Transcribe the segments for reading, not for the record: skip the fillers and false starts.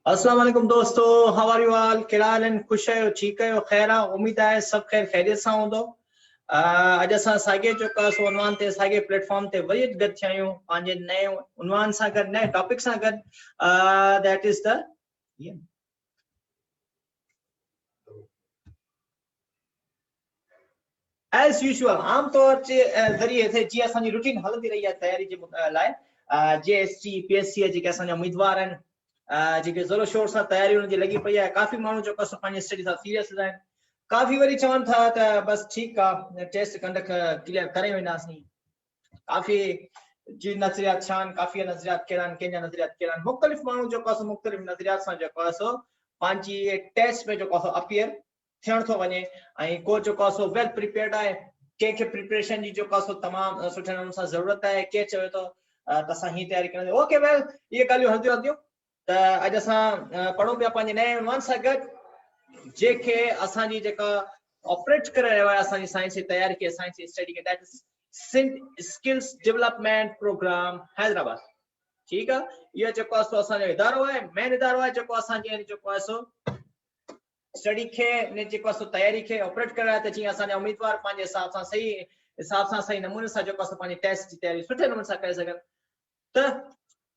अस्सलाम वालेकुम दोस्तों, हाउ आर यू ऑल? कहिड़ा हाल आहिनि? ख़ुशि आहियो? ठीकु आहियो? ख़ैर आहे? उमेद आहे सभु ख़ैर ख़ैरियत सां हूंदो। अॼु असां साॻिए चौकास उनवान ते साॻिए प्लेटफॉर्म ते वरी गॾु थिया आहियूं पंहिंजे नए उनवान सां गॾु, नए टॉपिक सां गॾु, that is the as usual आमतौर जे ज़रिए ते जीअं असांजी रूटीन हलंदी रही आहे तयारी जे लाइ, JST PSC जेके असांजा उम्मीदवार आहिनि, जेके ज़ोरो शोर सां तयारी उन्हनि जी लॻी पई आहे। काफ़ी माण्हू जेको असां पंहिंजी स्टडी सां सीरियस आहिनि, काफ़ी वरी चवनि था त बस ठीकु आहे, टेस्ट कंडक्ट क्लियर करे वेंदासीं। काफ़ी जी नज़रियात छा आहिनि, काफ़ी नज़रियात कहिड़ा आहिनि, कंहिंजा नज़रियात कहिड़ा आहिनि। मुख़्तलिफ़ माण्हू जेको आहे मुख़्तलिफ़ नज़रियात सां जेको आहे सो पंहिंजी टेस्ट में जेको आहे अपियर थियण थो वञे, ऐं को जेको आहे सो वेल प्रिपेयर्ड आहे, कंहिंखे प्रिपरेशन जी जेको आहे सो तमामु सुठे नमूने सां ज़रूरत आहे। के चवे थो त असां हीअ तयारी कंदासीं, ओके वेल इहे ॻाल्हियूं हलंदियूं रहंदियूं। त अॼु असां पढ़ूं पिया पंहिंजे नए उनवान सां गॾु, जेके असांजी जेका ऑपरेट करे रहियो आहे असांजी साइंस जी तयारी खे, साइंस जी स्टडी खे, that is Sindh skills development programme Hyderabad. ठीकु आहे, इहो जेको आहे सो असांजो इदारो आहे, मेन इदारो आहे जेको असांजे जेको आहे सो स्टडी खे जेको आहे सो तयारी खे ऑपरेट करे रहियो आहे। त जीअं असांजा उम्मीदवार पंहिंजे हिसाब सां सही नमूने सां जेको आहे सो पंहिंजी टेस्ट जी तयारी सुठे नमूने सां करे सघनि। त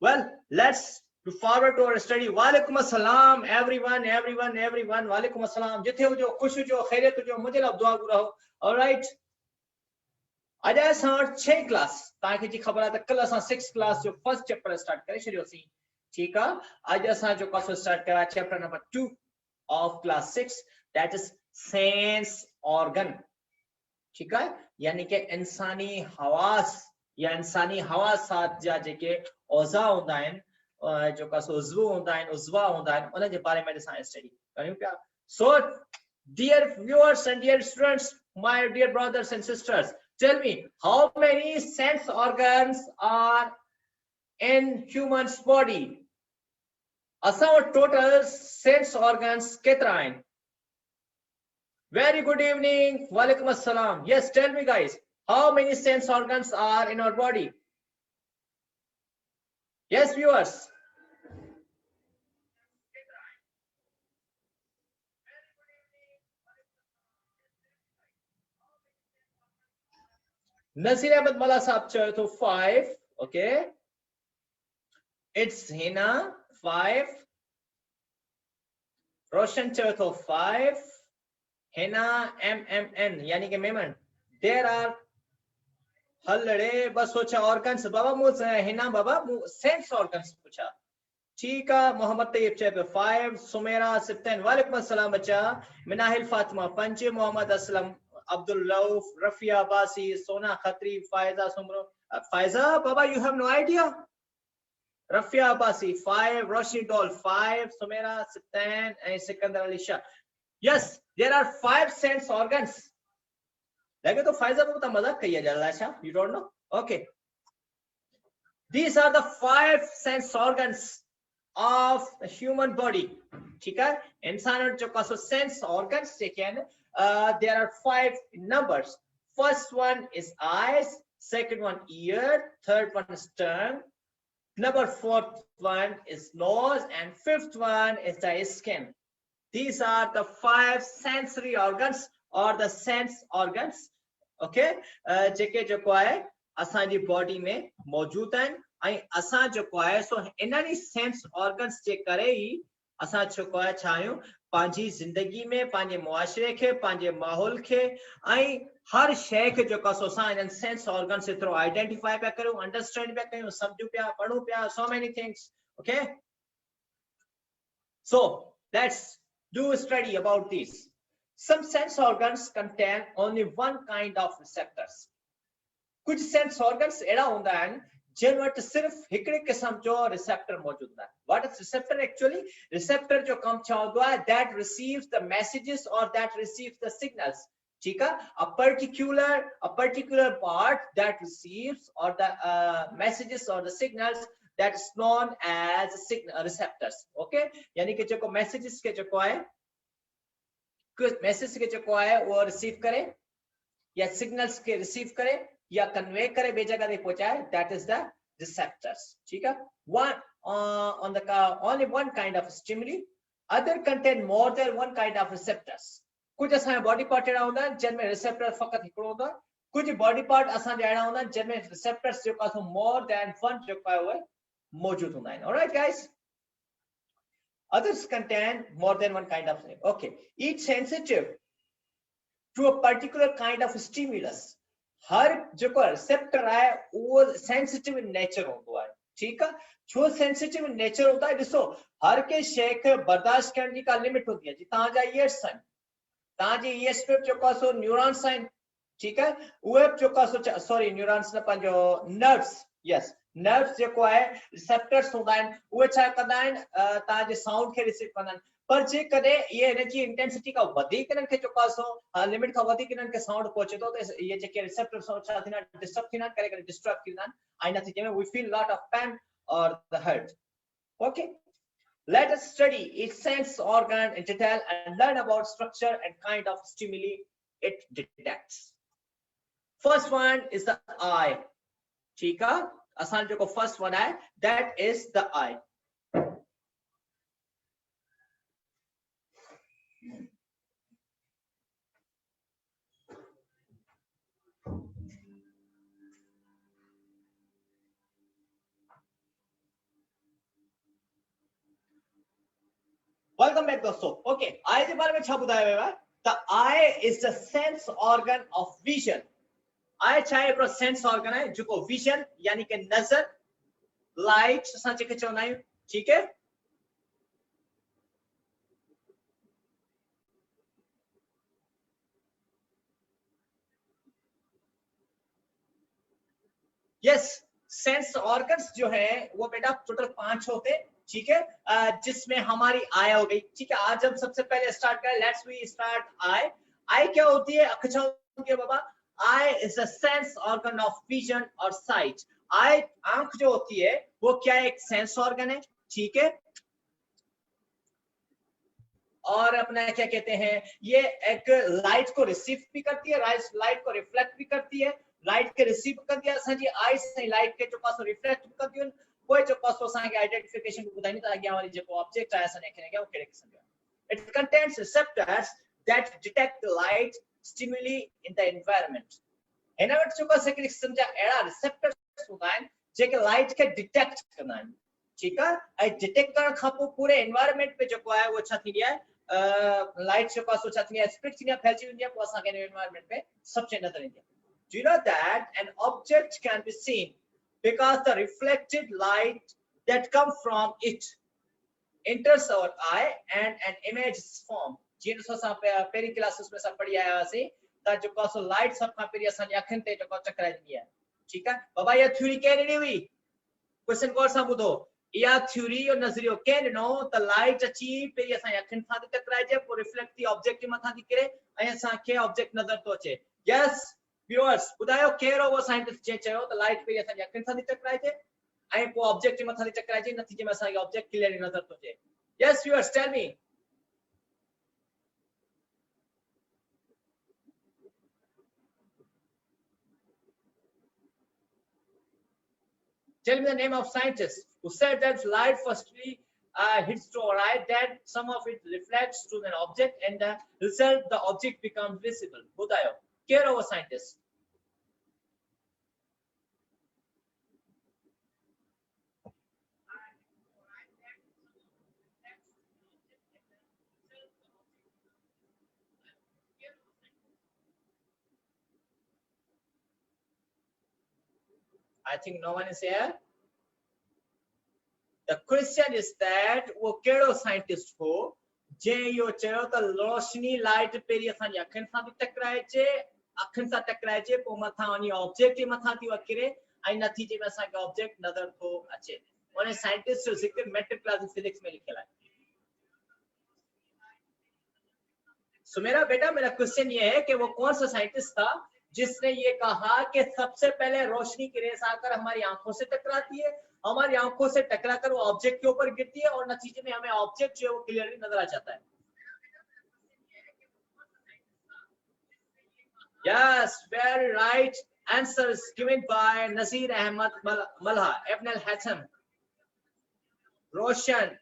well let's to forward to our study. वालेकुम अस्सलाम everyone वालेकुम अस्सलाम। जिथे हुजो खुश हुजो, खैरियत हुजो, मुझे लाइ दुआ रहो। ऑलराइट, अॼु असां 6 क्लास, तव्हांखे जी ख़बर आहे त कल्ह असां 6 क्लास जो फर्स्ट चैप्टर स्टार्ट करे छॾियोसीं। ठीकु आहे, अॼु असां जेको आहे स्टार्ट कया chapter number 2 of class 6, that is sense organ. ठीकु आहे, यानी कि इंसानी हवास या इंसानी हवासात जा जेके औज़ा हूंदा आहिनि, जेका उज़्व हूंदा आहिनि, उज़्वा हूंदा आहिनि, उन जे बारे में असां स्टडी करियूं पिया। सो dear viewers and dear students, my dear brothers and sisters, tell me how many sense organs are in human's body? असां वटि total sense organs केतिरा आहिनि? Very good evening. Walaikum assalam. Yes, tell me guys, how many sense organs are in our body? Yes, viewers. Nasir Ahmed Mala Saab chahe to 5. Okay. It's Hina 5. Roshan chahe to 5. Hina MMN yani ke Meman. There are Hallade bas socha organs baba mu Hina baba mu sense organs pucha. ठीक है, मोहम्मद तैयब चाहे पे 5, सुमेरा 7, वालेकुम अस्सलाम बच्चा, मिनाहिल फातिमा 5, मोहम्मद असलम, अब्दुल रऊफ, रफिया अब्बासी, सोना खत्री, फायजा सुमरो, फायजा बाबा you have no idea, Rafia Abbasi 5, Roshni doll 5, Sumera 7 and Sikandar Ali Shah. Yes, there are 5 sense organs. लगे तो फायजा बाबू तो मजाक किया जा रहा है, you don't know? Okay, these are the 5 sense organs of the human body. ठीक है, इंसान जो का sense organs check, there are 5 numbers. First one is eyes, second one ear, third one is tongue, number 4th one is nose, and 5th one is the skin. These are the 5 sensory organs or the sense organs. Okay, जेके जो है असांजी body में मौजूद आहिनि, ऐं असां जेको आहे सो इन्हनि सेंस ऑर्गन्स जे करे ई असां जेको आहे चाहियूं पंहिंजी ज़िंदगी में, पंहिंजे मुआशरे खे, पंहिंजे माहौल खे, ऐं हर शइ खे जेको आहे सो असां इन्हनि सेंस ऑर्गन्स जे थ्रू आइडेंटिफाई पिया करूं, अंडरस्टैंड पिया कयूं, सम्झूं पिया, पढ़ूं पिया, so many things. Okay, so let's do a study about these. Some sense organs contain only one kind of receptors. कुछ सेंस ऑर्गन्स एड़ा होंदा आहिनि जिन वटि सिर्फ हिकड़े क़िस्म जो रिसेप्टर मौजूद आहे। What is receptor? Actually receptor जो कम छा हूंदो आहे, दैट रिसीव्स द मैसेजेस और दैट रिसीव्स द सिग्नल्स। ठीक है, a particular part that receives or the messages or the signals, that is known as signal receptors. Okay, यानी कि जो मैसेजेस के जो है, कुछ मैसेज के जो है वो रिसीव करे या सिग्नल्स के रिसीव करे या कन्वे करे बे जगह पे पहुंचाए, दैट इज द receptors. ठीक है, only one kind of stimuli, other contain more than one kind of receptors. कुछ असां बॉडी पार्ट अहिड़ा हूंदा आहिनि जिन में रिसेप्टर फ़क़ति हिकिड़ो हूंदो आहे, कुछ बॉडी पार्ट असां जा अहिड़ा हूंदा आहिनि जिन में रिसेप्टर्स जेको आहे मोर देन वन जेको आहे उहे मौजूद हूंदा आहिनि. Alright guys, others contain more than one kind of, okay, each sensitive to a particular kind of stimulus. हर जेको रिसेप्टर आहे उहो सेंसिटिव इन नेचर हूंदो आहे. ठीक आहे, छो सेंसिटिव इन नेचर हूंदा आहे, ॾिसो हर के शइ खे बर्दाश्त करण जी का लिमिट हूंदी आहे. जी तव्हांजा ईयर्स आहिनि, तव्हांजी ईयर्स पे जेको आहे सो न्यूरॉन्स आहिनि. ठीक आहे, उहे जेको आहे सॉरी न्यूरॉन्स न, पंहिंजो नर्व्स, यस नर्व्स जेको आहे रिसेप्टर्स हूंदा आहिनि, उहे छा कंदा आहिनि, तव्हांजे साउंड खे रिसीव कंदा आहिनि. पर जेकॾहिं ये एनर्जी इंटेंसिटी का वधीक इन्हनि खे जेको आहे सो लिमिट खां वधीक इन्हनि खे साउंड पहुचे थो, त इहे जेके रिसेप्टर्स छा थींदा आहिनि, डिस्टर्ब थींदा आहिनि, करे करे डिस्टर्ब थींदा आहिनि, ऐं नतीजे में we feel lot of pain और the hurt. Okay, let us study each sense organ in detail and learn about structure and kind of stimuli it detects. First one is the eye. ठीक है, असां जेको first one आहे, that is the eye. Welcome back दोस्तों. Okay, eye के बारे में छा बुधाया वियो आहे? The eye is the sense organ of vision. eye छा आहे, हिकिड़ो सेंस ऑर्गन आहे जेको विजन यानी कि नज़र, लाइट असां जेके चवंदा आहियूं. ठीक है, यस सेंस ऑर्गन्स जो है वो बेटा टोटल 5 होते. ठीक है, जिसमें हमारी आई हो गई. ठीक है, आज हम सबसे पहले स्टार्ट करें, let's we start eye. Eye क्या होती है, अख क्या होती है बाबा? Eye is a sense organ of vision और साइट. आई आंख जो होती है वो क्या है, एक सेंस ऑर्गन है. ठीक है, और अपना क्या कहते हैं, ये एक लाइट को रिसीव भी करती है, लाइट को रिफ्लेक्ट भी करती है, लाइट के रिसीव कर दिया असांजी आई से लाइट के जो पास रिफ्लेक्ट कर दियो, कोई जो पास असांखे आइडेंटिफिकेशन ॿुधाईंदी त अॻियां वारी जेको ऑब्जेक्ट आहे असां देखे क्या वो कहिड़े क़िस्म जो आहे. It contains receptors that detect light stimuli in the environment. हिन वटि जेको आहे हिकिड़ी क़िस्म जा अहिड़ा रिसेप्टर्स हूंदा आहिनि जेके लाइट खे डिटेक्ट कंदा आहिनि. ठीकु आहे, ऐं डिटेक्ट करण खां पोइ पूरे एनवायरनमेंट में जेको आहे उहो छा थींदी आहे, लाइट जेको आहे सो छा थींदी आहे, स्प्लिट थींदी आहे, फैलिजी वेंदी आहे, पोइ असांखे एनवायरनमेंट में सभु शइ नज़र ईंदी आहे. Do you know that an object can be seen because the reflected light that comes from it enters our eye and an image is formed. जीअं असां पहिरीं क्लासेस में असां पढ़ी आया हुआसीं त जेको आहे लाइट सभ खां पहिरीं असांजी अखियुनि ते जेको चकराईंदी आहे. ठीकु आहे बाबा, इहा थ्योरी कंहिं ॾिनी हुई? क्वेश्चन गौर सां ॿुधो, इहा थ्योरी जो नज़रियो कंहिं ॾिनो त लाइट अची पहिरीं असांजी अखियुनि खां थी टकराइजे, पोइ रिफ्लेक्ट थी ऑब्जेक्ट जे मथां थी किरे ऐं असांखे ऑब्जेक्ट नज़र थो अचे. यस व्यूअर्स, ॿुधायो कहिड़ो वो साइंटिस्ट जे चयो त लाइट पहिरीं असांजी अखियुनि सां थी टकराइजे ऐं पोइ ऑब्जेक्ट जे मथां थी टकराइजे, नतीजे में असांखे ऑब्जेक्ट क्लियरली नज़र थो अचे. Yes viewers, tell me. Tell me the name of scientist who said that light firstly hits to our eye, then some of it reflects to an object, and the result the object becomes visible. बताओ कौन वो scientist? I think no one is here. The question is that वो केड़ो scientist हो जे यो चयो त रोशनी light peri असांजी अखियुनि सां थी टकराइजे, अखियुनि सां टकराइजे, पोइ मथां वञी ऑब्जेक्ट जे मथां थी वकिरे ऐं नतीजे में असांखे ऑब्जेक्ट नज़र थो अचे. उन साइंटिस्ट जो जिक्र मैट्रिक क्लास फिजिक्स में लिखियल आहे. सो मेरा बेटा, मेरा क्वेश्चन ये है कि वो कौन सा साइंटिस्ट था जिसने ये कहा कि सबसे पहले रोशनी की रेस आकर हमारी आंखों से टकराती है, हमारी आंखों से टकराकर वो ऑब्जेक्ट के ऊपर गिरती है और नतीजे में हमें ऑब्जेक्ट जो है वो क्लियरली नजर आ जाता है. Yes, very right. Answer is given by Nazir Ahmad Malha, Ibn al-Hatham, Roshan,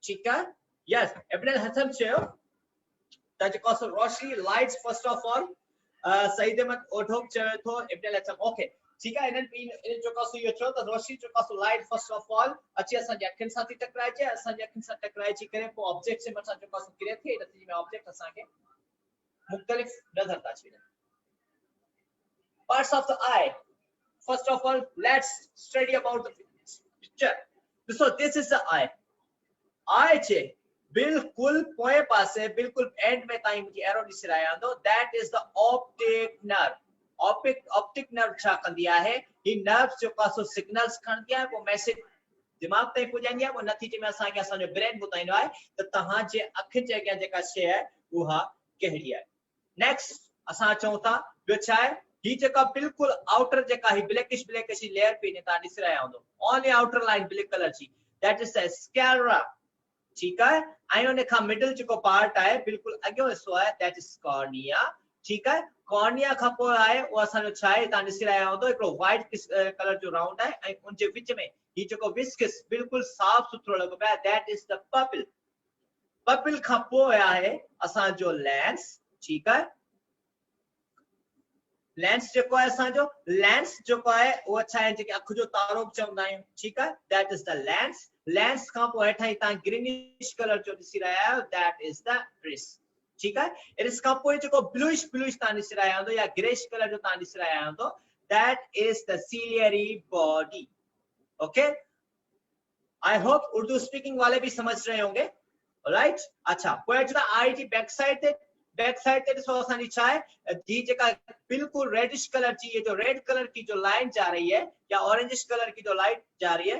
Chika. Yes, Ibn al-Hatham cheo. That because Roshni lights first of all. Said Ahmad Odhok cheo tho Ibn al-Hatham. Okay. Chika इन जो कासो यो चो तो रोशनी जो कासो light first of all अच्छी असन यकिन साथी टकराए जे असन यकिन साथ टकराए जी करे को ऑब्जेक्ट से मसा जो कासो करे थे नतीजे में ऑब्जेक्ट असन के मुख्तलिफ नजर ता छे parts of the eye. First of all, let's study about the picture. So this is the eye. Eye che बिल्कुल पोए पासे बिल्कुल एंड में ताई मुझे एरो दिसराया दो. That is the optic nerve. Optic nerve छा कंदिया है. ये nerves जो कासो signals खण दिया है वो मैसेज दिमाग ताई पुजानी है वो नतीजे में असा के असा जो ब्रेन बुताइनो है तो तहां जे अखि जे के जेका शे है उहा कहड़ी है. नेक्स्ट असा चौथा जो छा है ही जेका बिल्कुल आउटर जेका ही ब्लैकिश लेयर पे ने ता दिसराया हूंदो. Only outer line black colour जी. That is the sclera. ठीक है. आयो ने का मिडिल जो पार्ट है बिल्कुल अगो हिस्सो है दैट इज कॉर्निया. ठीक है. कॉर्निया का पो है वो असा जो छाए ता दिसराया हूंदो एकड़ो व्हाइट कलर जो राउंड है ए उन जे विच में ही जो विस्कस बिल्कुल साफ सुथरो लगो बे that is the pupil. Pupil का पो है असा जो लेंस. ठीक है. लेंस जो है असा जो लेंस जो है वो अच्छा है जे अख जो तारो चवंदा है. ठीक है. That is the lens. Lens का पो हेठा ता ग्रीनिश कलर जो दिसी रहा है दैट इज द इरिस. ठीक है. इरिस का पो जो ब्लूइश ता दिसी रहा है या ग्रेश कलर जो ता दिसी रहा है तो that is the ciliary body. Okay. I hope Urdu speaking वाले भी समझ रहे होंगे. राइट. अच्छा पो जो आई जी बैक साइड ते सो आसानी चाहे जी जेका बिल्कुल रेडिश कलर जी. ये जो रेड कलर की जो लाइन जा रही है या ऑरेंजिश कलर की जो लाइट जा रही है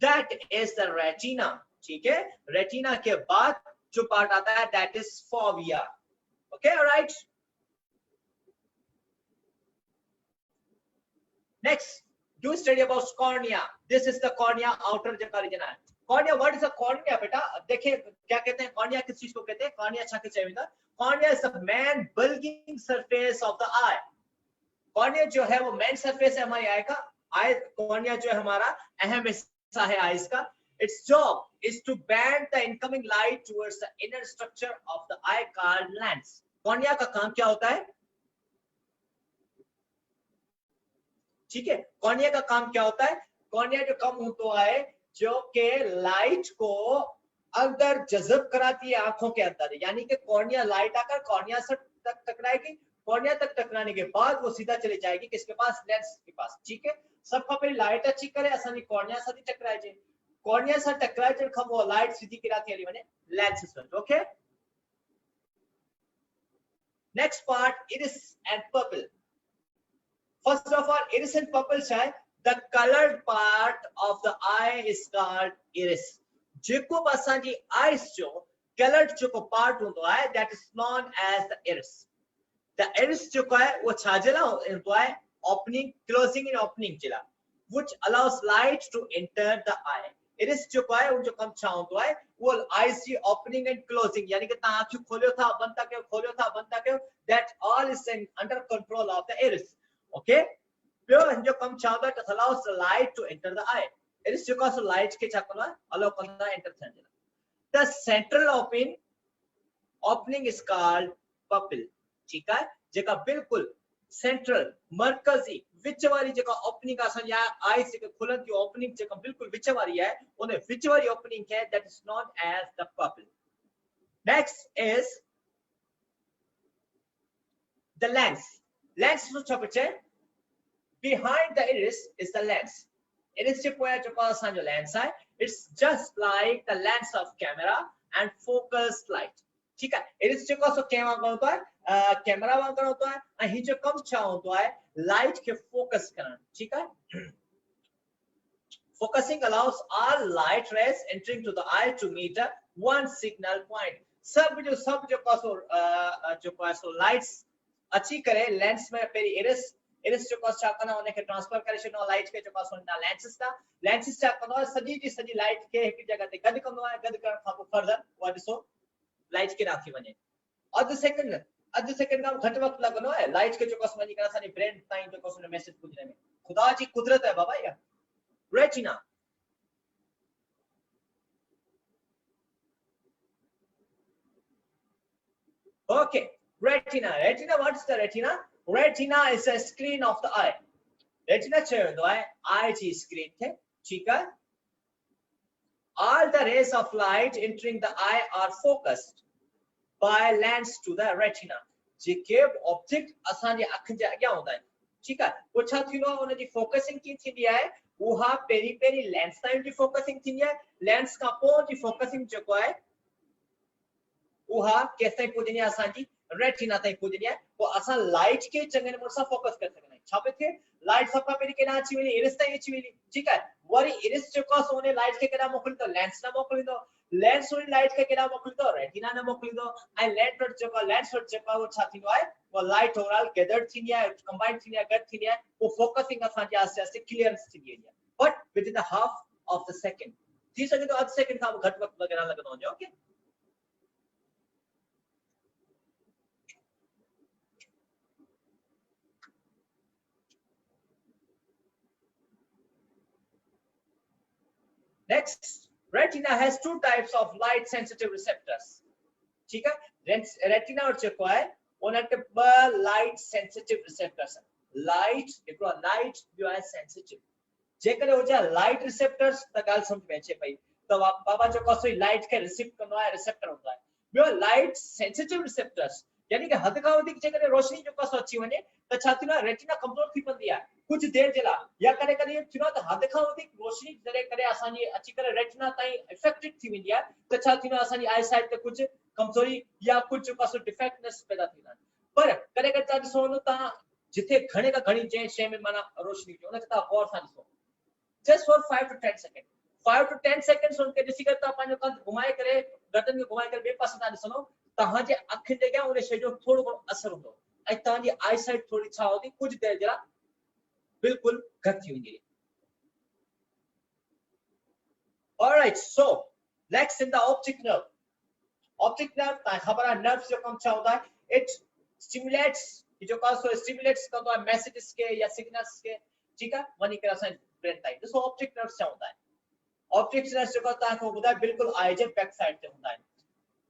दैट इज द रेटिना. ठीक है. रेटिना के बाद जो पार्ट आता है that is fovea. Okay. Right. Next do study about cornea. This is the cornea outer जेका रीजन है. Cornea what is a cornea बेटा. देखिए क्या कहते हैं कॉर्निया किस चीज को कहते हैं. कॉर्निया अच्छा के चाहिए था. Cornea is the main bulging surface of the I. Cornea जो है वो मेन सरफेस है हमारी आई का. आई कॉर्निया जो है हमारा अहम हिस्सा है आईज का. Its job is to bend the incoming light towards the inner structure of the eye called lens. Cornea का काम क्या होता है. ठीक है. कॉर्निया का काम क्या होता है. कॉर्निया जो काम होता है जो के लाइट को अंदर जज़ब कराती है आंखों के अंदर. यानी कि कॉर्निया लाइट आकर कॉर्निया से तक टकराएगी. कॉर्निया तक टकराने के बाद वो सीधा चले जाएगी किसके पास. लेंस के पास. ठीक है. सब का पहले लाइट अच्छी करे असानी कॉर्निया से टकराए जे. कॉर्निया से टकराए जे खब वो लाइट सीधी गिराती है वने लेंस से. Okay. Next part iris and pupil. First of all iris and pupil है the colored part of the eye is called iris. जेको असां जी eyes जो colored जो part होंदो है that is known as the iris. The iris जो है वो छाजला होंदो है opening closing and opening जिला which allows light to enter the eye. iris जो है वो जो कम छा होंदो है वो eyes की opening and closing यानी कि ता आंख खोलियो था बंद था के that all is under control of the iris. Okay. Pure जो कम चाहता है allows the light to enter the eye. Iris जो का light के चाकला allow करना enter करना. The central opening is called pupil. ठीक है. जेका बिल्कुल central मरकजी विच वाली जेका opening का सन या eye से खुलन की opening जेका बिल्कुल विच वाली है उन्हें विच वाली opening है that is known as the pupil. Next is the lens. Lens जो छपचे behind the iris is the lens. Iris जो है जो का जो lens है it's just like the lens of camera and focus light. ठीक है. iris जो का कैमरा होता है कैमरा वांगड़ होता है अही जो कम छा होता है लाइट के फोकस करना. ठीक है. Focusing allows all light rays entering to the eye to meet one signal point. सब जो का लाइट्स अच्छी करे लेंस में पेरी इरिस जो कोस चाकना उन्हें के ट्रांसफर करे छनो लाइट के जो कोस ना लेंसेस चाकनो सजी लाइट के एक जगह ते गद कनो है गद करण खां फर्दर वो दिसो लाइट के राखी वने. और द सेकंड अधु सेकंड खां घटि वक़्तु लॻंदो आहे लाइट खे जेको वञी करे असांजे ब्रेन ताईं जेको मैसेज पुॼने में। खुदा जी कुदरत है बाबा इहा retina. Okay, retina. Retina, what is the retina? Retina is a screen of the eye. Retina चयो आहे eye जी screen खे, ठीक है? All the rays of light entering the eye are focused by lens to the retina. JK object असांजे अख जे अॻियां हूंदा आहिनि, ठीक है? वो छा थींदो आहे, उनजी फोकसिंग कीअं थींदी आहे? उहा पहिरीं लेंस ताईं जी फोकसिंग थींदी आहे, लेंस खां पोइ जी फोकसिंग जेको आहे उहा केसिताईं पुॼंदी आहे असांजी रेटिना ताईं पुॼंदी आहे। पोइ असां लाइट खे चङे नमूने सां फोकस करे सघंदा आहियूं। छा पियो थिए, लाइट सभु खां पहिरीं केॾां अची वञी इरिस ताईं अची वञी, ठीक आहे? वरी इरिस जेको आहे सो उन लाइट खे केॾां मोकिलींदो, लेंस न मोकिलींदो, लेंस उन लाइट खे केॾां मोकिलींदो, रेटिना न मोकिलींदो। ऐं लेंस वटि जेको आहे उहो छा थींदो आहे, उहा लाइट ओवरऑल गैदर्ड थींदी आहे, कंबाइंड थींदी आहे, गॾु थींदी आहे, पोइ फोकसिंग असांजी आस्ते आस्ते क्लियरेंस थींदी वेंदी आहे। But with in the half of the second, थी सघे थो अधु सेकंड खां बि घटि वक़्तु वग़ैरह लॻंदो वञे। Okay, next, retina has two types of light sensitive receptors. ठीक है, रेटिना और जेको आहे उन वटि ॿ लाइट सेंसिटिव रिसेप्टर्स आहिनि। लाइट हिकिड़ो लाइट, ॿियो आहे सेंसिटिव। जेकॾहिं हुजे लाइट रिसेप्टर्स त ॻाल्हि सम्झ में अचे पई त बाबा जेको आहे लाइट खे रिसीव कंदो आहे, रिसेप्टर हूंदो आहे। ॿियो लाइट सेंसिटिव रिसेप्टर्स, यानी कि हद खां वधीक जेकॾहिं रोशनी जेको आहे अची वञे त छा थींदो आहे, रेटिना कमज़ोर थी पवंदी आहे कुझु देर जे लाइ, या कॾहिं कॾहिं थींदो आहे त हद खां वधीक रोशनी जॾहिं कॾहिं असांजी अची करे रेटिना ताईं इफेक्टेड थी वेंदी आहे त छा थींदो आहे, असांजी आई साइट ते कुझु कमज़ोरी या कुझु जेको आहे डिफेक्टनेस पैदा थींदा आहिनि। पर कॾहिं कॾहिं तव्हां ॾिसो तव्हां जिथे घणे खां घणी जंहिं शइ में माना रोशनी हुजे उनखे तव्हां गौर सां ॾिसो, just for 5 to 10 seconds, 5 to 10 seconds उनके ॾिसी करे तव्हां पंहिंजो कंध घुमाए करे, गर्दन खे घुमाए करे ॿिए पासे तव्हां ॾिसंदो, तव्हांजे अखियुनि ते क्या उन शइ जो थोरो घणो असर हूंदो ऐं तव्हांजी आई साइट थोरी छा हूंदी, कुझु देर जे लाइ बिल्कुलु घटि थी वेंदी। All right, so next in the optic nerve. Optic nerve तव्हां ख़बर आहे नर्व जो कमु छा हूंदा है, it stimulates, जो का सो stimulates कंदो आहे मैसेजेस के या सिग्नल्स के, ठीक है, वञी करे असां ब्रेन ताईं। ॾिसो ऑप्टिक नर्व छा हूंदा है, ऑप्टिक नर्व जेको तव्हां खे ॿुधाए बिल्कुलु आई जे बैक साइड ते हूंदा आहिनि।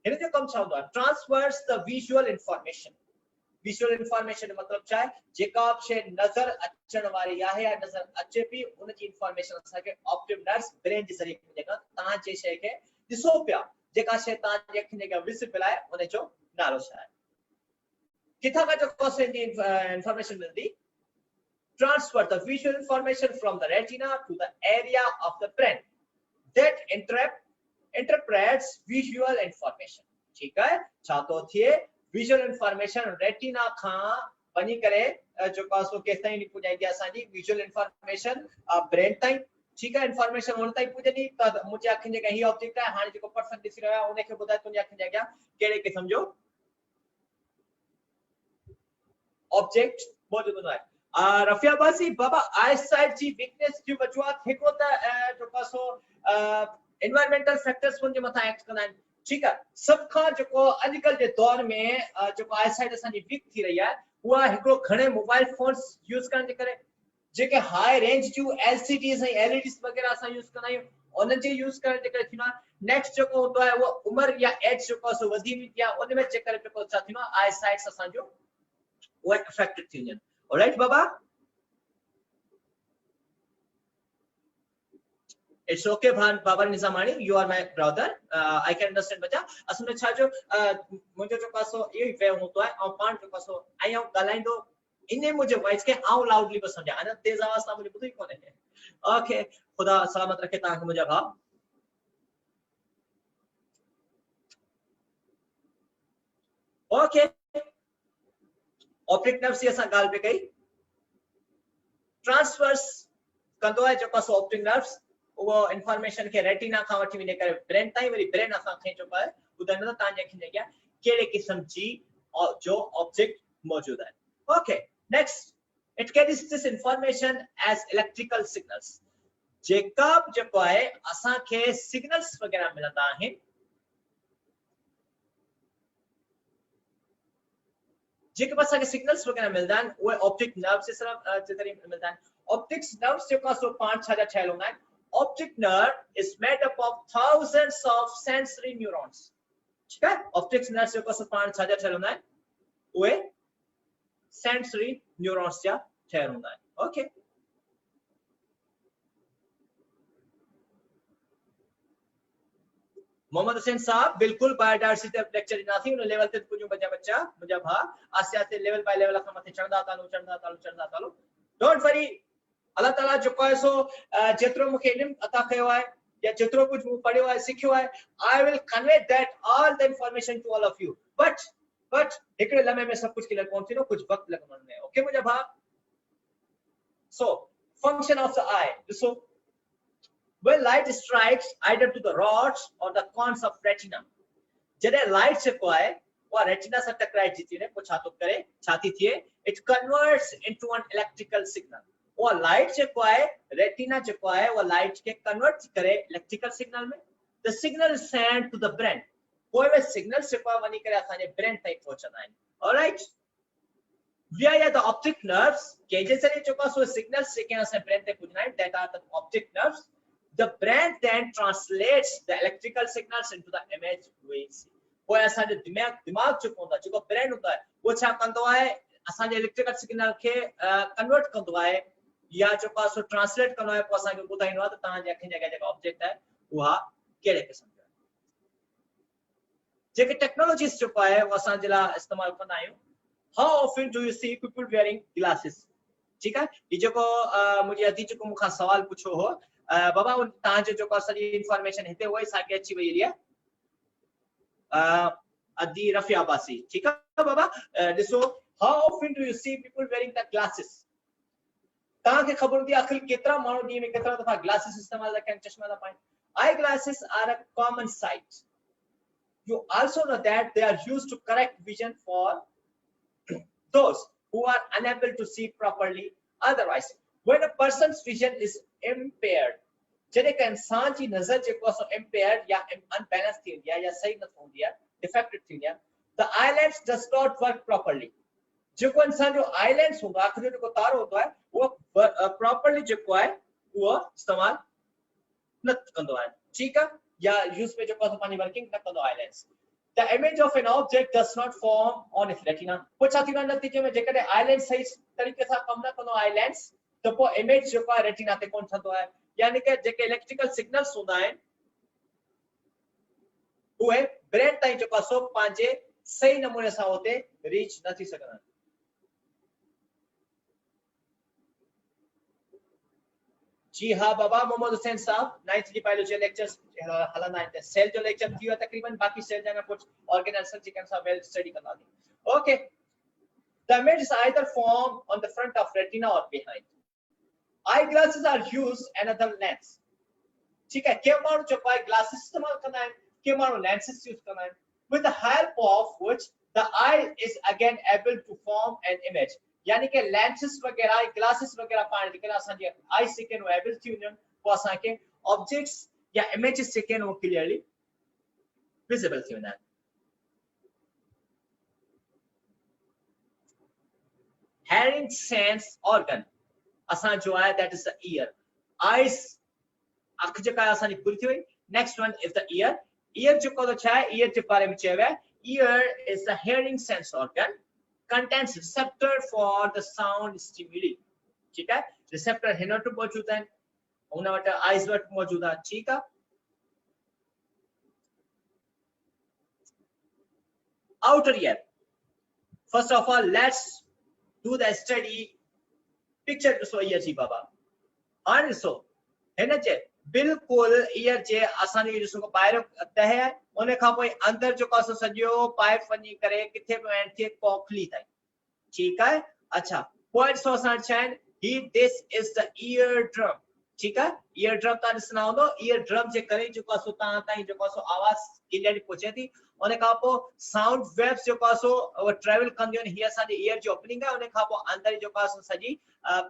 हिन जो कमु छा हूंदो आहे, transverse the visual information. Visual information मतलब छा आहे, जेका शइ नज़र अचण वारी आहे या नज़र अचे पई उन जी इंफॉर्मेशन असांखे ऑप्टिक नर्व ब्रेन जे ज़रिए मिलेगा। तव्हां जे शइ खे ॾिसो पिया, जेका शइ तव्हांजी अखियुनि जे विज़िबल आहे उन जो नालो छा आहे, किथां खां जेको असांजी इंफॉर्मेशन मिलंदी, transfer the visual information from the retina to the area of the brain that interprets visual information। ठीक है, छा तो थिए, visual information retina खां वञी करे जेको सो केस ताईं पुॼाईंदी आहे असांजी visual information brain ताईं, ठीक है, इंफॉर्मेशन उन ताईं पुॼंदी त मुंहिंजे अखियुनि जे ही ऑब्जेक्ट आहे, हाणे जेको पर्सन ॾिसी रहियो आहे उनखे ॿुधाए तुंहिंजे अखियुनि जे अॻियां कहिड़े क़िस्म जो ऑब्जेक्ट मौजूद हूंदो आहे। रफिया बासी बाबा आई साइट जी वीकनेस जी वजूहत हिकिड़ो त जेको सो एनवायरमेंटल फैक्टर्स उन जे मथां एक्ट कंदा आहिनि, ठीक है। सब खां जेको अॼुकल्ह जे दौर में जेको आई साइट असांजी वीक थी रही आहे उहा हिकिड़ो घणे मोबाइल फोन्स यूज़ करण जे करे, जेके हाई रेंज जूं एलसीडीज़ ऐं एलईडीज़ वग़ैरह असां यूज़ कंदा आहियूं उन जे यूज़ करण जे करे थींदो आहे। नेक्स्ट जेको हूंदो आहे उहो उमिरि या एज जेको सो वधी वेंदी आहे, उन में जे करे जेको छा थींदो आहे आई साइट्स असांजो उहे अफेक्टेड थी वञनि। Alright Baba, It's okay, Baba Nizamani, you are my brother. I can understand बच्चा। असल में छा जो मुझे जो कासो ये वे होतो है और पांच जो कासो आया गलाइंदो इन्हें मुझे वॉइस के आउ लाउडली बस समझा, अन तेज आवाज सा मुझे बुझी कोने है। ओके, खुदा सलामत रखे ताकि मुझे भाव। ओके, ऑप्टिक नर्व से असां ॻाल्हि पे कई, ट्रांसवर्स कंदो है जो कासो ऑप्टिक नर्व्स वो इंफॉर्मेशन के रेटिना खां वठी वञी करे ब्रेन ताईं, वरी ब्रेन असां खे जो आहे ॿुधाईंदो त तव्हांजे अखियुनि जे अॻियां कहिड़े क़िस्म जी जो ऑब्जेक्ट मौजूद है। Okay, next, it carries this information as electrical signals. जेका जेको आहे असां खे सिग्नल्स वगैरह मिलंदा आहिनि जेके पास असांखे सिग्नल्स वग़ैरह मिलंदा आहिनि उहे ऑप्टिक नर्व जे ज़रिए मिलंदा आहिनि। ऑप्टिक नर्व्स जेको आहे सो पाण छा जा ठहियल हूंदा आहिनि? Optic nerve is made up of thousands of sensory neurons. ठीक है, ऑप्टिक नर्व जेको आहे सो पाण छा जा ठहियल हूंदा आहिनि? उहे सेंसरी न्यूरॉन्स जा ठहियल हूंदा आहिनि। ओके, मोहम्मद हुसैन साहब बिल्कुल बायोडायवर्सिटी लेक्चर ॾिनासीं उन लेवल ते पुॼूं बच्चा मुंहिंजा भाउ आस्ते आस्ते लेवल बाय लेवल खां मथे चढ़ंदा तालो। डोंट वरी, अल्लाह ताला जेको आहे सो जेतिरो मूंखे इल्मु अता कयो आहे या जेतिरो कुझु मूं पढ़ियो आहे सिखियो आहे, I will convey that all the information to all of you, but हिकिड़े लम्हे में सभु कुझु क्लियर कोन थींदो, कुझु वक़्तु लॻंदो है। ओके मुंहिंजा भाउ, सो फंक्शन ऑफ द आई ॾिसो, when light strikes either to the rods or the cones of retina, जॾहिं लाइट जेको आहे उहा रेटिना सां टकराइजी थी वञे, पोइ छा थो करे, छा थी थिए, it converts into an electrical signal. उहा लाइट जेको आहे, रेटिना जेको आहे उहा लाइट खे कन्वर्ट करे इलेक्ट्रिकल सिग्नल में। The signal is sent to the brain, पोइ उहे सिग्नल जेको आहे वञी करे असांजे ब्रेन ताईं पहुचंदा आहिनि। Alright, via the optic nerves, के जे ज़रिए जेको आहे सो सिग्नल्स जेके असां ब्रेन ते पुॼंदा आहिनि, that are the optic nerves. The brain then translates the electrical signals into the image we see. वो असांजो दिमाग जेको हूंदो आहे, जेको ब्रेन हूंदो आहे, वो छा कंदो आहे, असांजे इलेक्ट्रिकल सिग्नल खे कन्वर्ट कंदो आहे या जेको आहे सो ट्रांसलेट कंदो आहे, पोइ असांखे ॿुधाईंदो आहे त तव्हांजे अखियुनि जे अॻियां जेका ऑब्जेक्ट आहे उहा कहिड़े क़िस्म जो आहे। जेके टेक्नोलॉजीस जेको आहे वो असांजे लाइ इस्तेमालु कंदा आहियूं। How often do you see people wearing glasses? ठीक है, ये जेको मुझे अदी जेको मूंखां सवाल पुछो हो, बाबा तव्हांजो जेको सॼी इंफॉर्मेशन हिते उहा ई साॻी अची वई आहे, अदी रफ़िया अब्बासी। ठीक है बाबा, ॾिसो, how often do you see people wearing the glasses? तव्हांखे ख़बर हूंदी आहे आख़िर केतिरा माण्हू ॾींहं में केतिरा दफ़ा ग्लासेस इस्तेमाल था कनि, चश्मा था पाइनि। Eye glasses are a common sight. You also know that they are used to correct vision for those who are unable to see properly otherwise. When a person's vision is impaired, जॾहिं का इंसान जी नज़र जेको आहे सो impaired या unbalanced थी वेंदी आहे या सही न थींदी आहे, defective थी वेंदी आहे, the eyelens does not work properly. जेको इंसान जो eyelens हूंदो आहे, अखियुनि जो जेको तारो हूंदो आहे, उहो properly जेको आहे उहो इस्तेमाल न कंदो आहे। ठीक आहे, या यूज़ में जेको आहे सो पंहिंजी वर्किंग न कंदो eyelens. The image of an object does not form on its retina. पोइ छा थींदो आहे नतीजे में, जेकॾहिं eyelens सही तरीक़े सां कमु न कंदो eyelens, त पोइ इमेज जेको आहे रेटिना ते कोन ठहंदो आहे। यानी कि जेके इलेक्ट्रिकल सिग्नल्स हूंदा आहिनि उहे ब्रेन ताईं जेको आहे सो पंहिंजे सही नमूने सां उते रीच न थी सघंदा आहिनि। जी हाँ बाबा, मोहम्मद हुसैन साहब 9th जी बायोलॉजी लेक्चर्स हलंदा आहिनि। सेल जो लेक्चर थी वियो तकरीबन, बाकी सेल जा कुछ ऑर्गेनाइजेशन जेके असां वेल स्टडी कंदा आहियूं। Okay, the image is either formed on the front of retina or behind. Eyeglasses are used another lens. ठीक है, के माण्हू जेको आहे ग्लासेस इस्तेमाल कंदा आहिनि, के माण्हू lenses यूज कंदा आहिनि, with the help of which the eye is again able to form an image. यानी कि lenses वगैरह, ग्लासेस वगैरह पाण जेके असांजी आई से के एबल थी वञनि, पोइ असांखे ऑब्जेक्ट्स या इमेजेस जेके आहिनि उहो क्लियरली विजिबल थी वेंदा आहिनि। hearing sense organ असां जो आहे, that is the ear. eyes अख जेका आहे असांजी पूरी थी वई। next one is the ear. ear जेको तो छा आहे, ear जे बारे में चयो वियो आहे, ear is the hearing sense organ, contains receptor for the sound stimuli. ठीक है, receptor हिन वटि मौजूद आहिनि, हुन वटि eyes वटि मौजूद आहे। ठीक आहे, outer ear. first of all let's do the study picture ॾिसो ईयर जी बाबा। हाणे ॾिसो हिन जे बिल्कुल ईयर जे असांजी ॾिसो ॿाहिरियों तह आहे, उन खां पोइ अंदर जेको आहे सॼो पाइप वञी करे किथे बि एंड थिए कोखली ताईं। ठीक आहे, अच्छा पोइ ॾिसो असां छा आहिनि, ही this is the ear drum. ठीक आहे, ईयर ड्रम तव्हां ॾिसंदा हूंदो, ईयर ड्रम जे करे जेको आहे सो तव्हां ताईं जेको आहे सो आवाज़ क्लियरली पहुचे थी। उन खां पोइ साउंड वेव्स जेको आहे सो उहो ट्रेवल कंदियूं आहिनि, हीअ असांजी ईयर जी ओपनिंग आहे। उन खां पोइ अंदर जेको आहे सो सॼी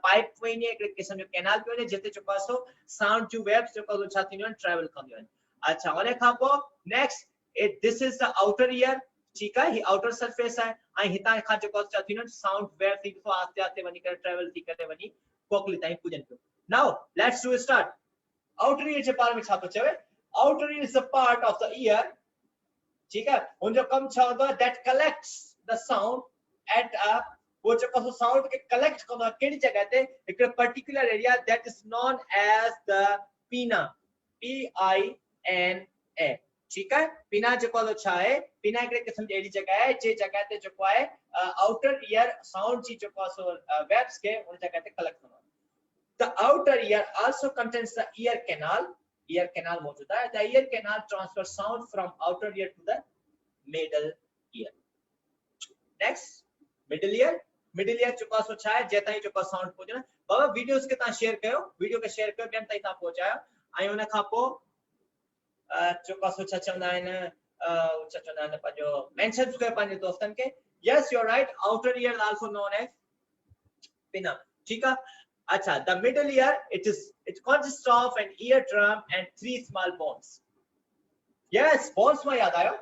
पाइप वेंदी आहे, हिकिड़े क़िस्म जो कैनाल पियो वञे, जिते जेको आहे सो साउंड जूं वेव्स जेको आहे सो छा थींदियूं आहिनि, ट्रेवल कंदियूं आहिनि। अच्छा, उन खां पोइ next this is the outer year. ठीक है, ही आउटर सरफेस है आई हिता खा जो कोस थी न साउंड वेव थी तो आस्ते आस्ते वनी कर ट्रैवल थी करे वनी कोकली ताई पुजन पियो। Now let's do start. Outer ear जे बारे में छा तो चवे, outer ear is a part of the ear, ठीक है, उन जो कम छा होता है that collects the sound at a वो जो कसो साउंड के कलेक्ट करना केड़ी जगह ते एक particular area that is known as the pinna, PINA, ठीक है। पीना जो को छा है, पीना एक किस्म एडी जगह है जे जगह ते जो है आउटर ईयर साउंड जी जो को सो वेव्स के उन जगह ते कलेक्ट करना। The outer ear also contains the ear canal, ear canal मौजूद है। The ear canal transfer sound from outer ear to the middle ear. Next middle ear, middle ear चुका सो छा है जेता ही चुका साउंड पहुंचना बाबा वीडियोस के ता शेयर कयो, वीडियो के शेयर कयो बेन ताई ता पहुंचायो आई उन खा पो चुका सो छा चंदा इन चंदा न पंजो मेंशन कयो पंजे दोस्तन के। Yes you are right, outer ear also known as pinna, ठीक है। अच्छा, the middle ear it consist of an ear drum and 3 small bones. Yes, bones में याद आयो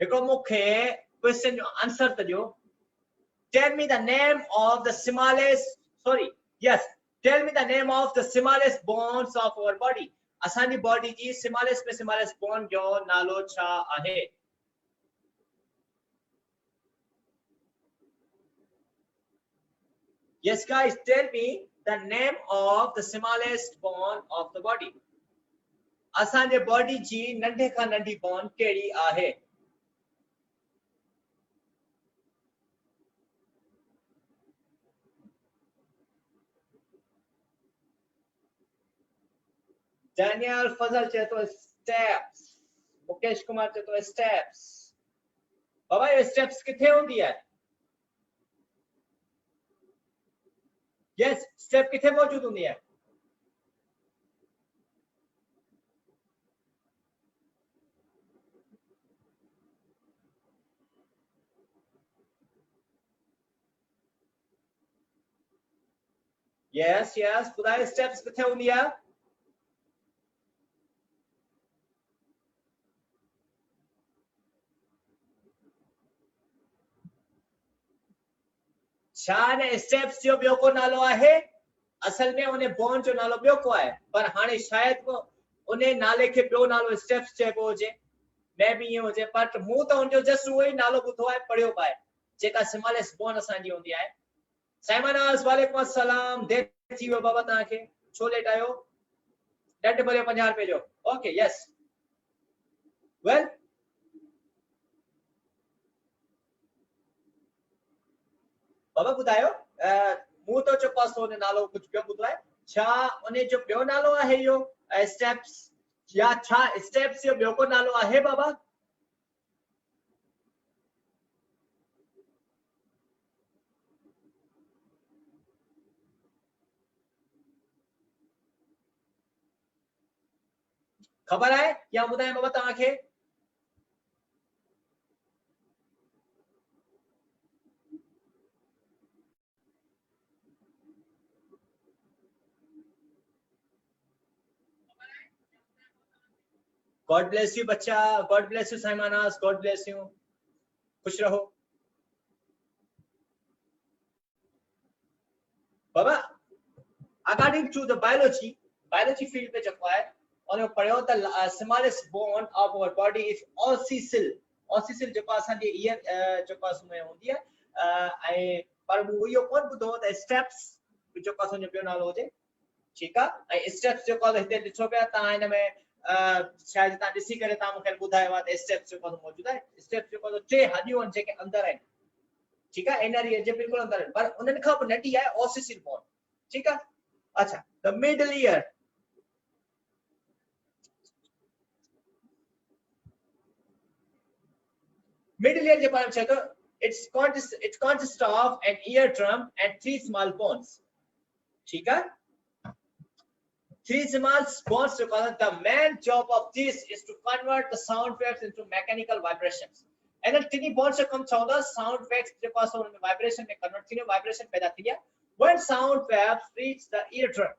एको मुखे क्वेश्चन जो आंसर त दियो। Tell me the name of the smallest, sorry, yes, tell me the name of the smallest bones of our body. असानी body जी smallest में smallest bone जो नालो छा आहे। Yes guys, tell me the name of the smallest bone of the body. असांजे body जी नंढे खां नंढी bone केड़ी आहे? Daniel Fazal चे तो steps, मुकेश कुमार चे तो steps। बाबा ये steps किथे होंदी है? Yes, step किथे मौजूद होंदी है? Yes, yes, खुदा steps किथे होंदी है? छान स्टेप्स जो बियो को नालो आहे, असल में उन्हें बोन जो नालो बियो को है, पर हाने शायद को उन्हें नाले के बियो नालो स्टेप्स चेबो होजे, मैं भी ये होजे, पर मु तो उन जो जस्ट वही नालो बुधो है पढ़ियो पाए जेका स्मॉलेस्ट बोन असांजी होंदी है। साइमनास वालेकुम अस्सलाम, देर थी वियो बाबा ता के छो लेट आयो? डंड भरियो 50 रुपए जो। ओके यस, वेल बाबा बुधायो मु तो जो पास होने नालो कुछ बियो बुधाए छा उन्हें जो बियो नालो आहे यो स्टेप्स या छा स्टेप्स यो बियो को नालो आहे बाबा? खबर है या बुधाए बाबा ता के? गॉड ब्लेस यू बच्चा, गॉड ब्लेस यू साइमानास, गॉड ब्लेस यू, खुश रहो बाबा। According to the biology field पे जो है और पढ़ियो the smallest bone of our body is ossicle. Ossicle जो पास जे ईयर जो पास में होंदी है ए पर वो यो कोन बुधो द स्टेप्स जो पास जो पियो नालो होजे, ठीक है। ए स्टेप्स जो को हिते दिसो पिया ता इन में शायद ता दिसी करे ता मुखे बुधायो वा स्टेप्स जो को मौजूद है। स्टेप्स जो को टे हडियो जे के अंदर है, ठीक है, इनर ईयर जे बिल्कुल अंदर है, पर उनन खा नटी है ऑसिसिल बोन, ठीक है। अच्छा, the middle ear, middle year के बारे में तो it consists of an eardrum and 3 small bones, ठीक है। 3 small bones to call the main job of this is to convert the sound waves into mechanical vibrations। and then 3 bones से कम चौदह sound waves जो पास उनमें vibration में convert थी, vibration पैदा थी है when sound waves reach the eardrum।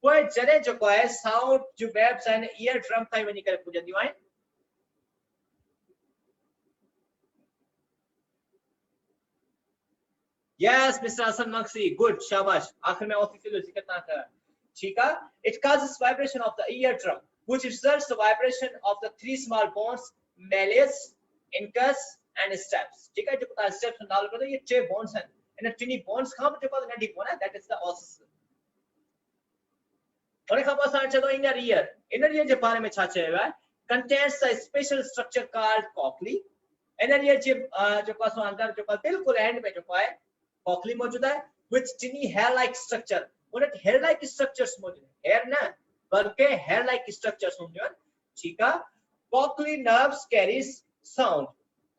कोई जरे जो को है sound जो waves है eardrum ताई वनी करे पुजंदियो है। Yes, Mr. Hassan Naqsi. Good. Shabash. आखिर में ऑफिशियल जिक्र ना कर. ठीक है. It causes vibration of the eardrum, which results the vibration of the three small bones, malleus, incus, and steps. ठीक है. जो पता steps में डाल कर तो ये छह bones हैं. इन तीन bones कहाँ पर जो पता नडी bone है, that is the os. और एक आप आसान चलो inner ear. Inner ear जो बारे में छाछे हुआ है, contains a special structure called cochlea. Inner ear जो पास अंदर जो पास बिल्कुल end में जो पाए कॉकली मौजूद है which tiny hair like structure उन्हें hair like structures मौजूद है hair ना बल्कि hair like structures होंगे ठीक है कॉकली nerves carries sound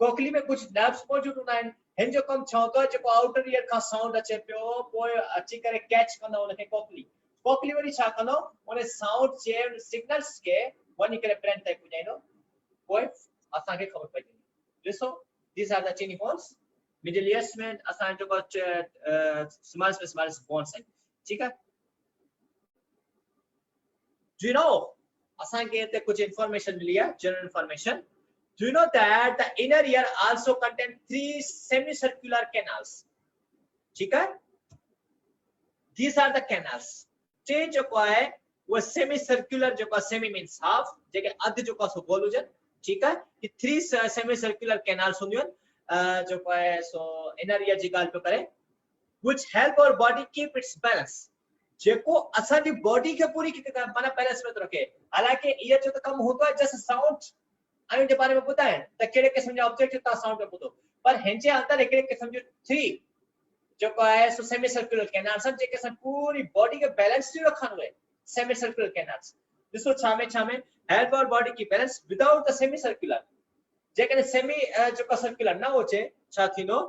कॉकली में कुछ nerves मौजूद होना है हिन जो कम छौका जो outer ear का sound अच्छे प्यो पोए अच्छी करे catch करना उन्हें कॉकली वाली छा करना उन्हें sound change signals के वनी करे brain type हो जाए नो पोए आसान के खबर पड़ी so these are the tiny bones middle ears में आसान जो कुछ smallest bones हैं ठीक है do you know आसान के ते कुछ information मिली है general information do you know that the inner ear also contain 3 semicircular canals ठीक है these are the canals ये जो को है वो semicircular जो का semi means half जगह आधे जो का सो गोल हो जाए ठीक है ये 3 semicircular canals होंगे जो को है सो inner ear जी गाल पे करे which help our body keep its balance जेको असांजी बॉडी के पूरी माना बैलेंस में तो रखे हालांकि ईयर जो तो कम होता है जैसे साउंड आयो जे बारे में बताएं त केड़े किस्म जा ऑब्जेक्ट ता साउंड में बुधो पर हेंचे अंदर एकड़े किस्म जो 3 जो को है सो सेमी सर्कुलर कैनाल्स जे के पूरी बॉडी के बैलेंस थी रखन हुए सेमी सर्कुलर कैनाल्स दिसो छामे हेल्प आवर बॉडी की balance without the semi circular जे के सेमी जो का सर्कुलर ना होचे छा थीनो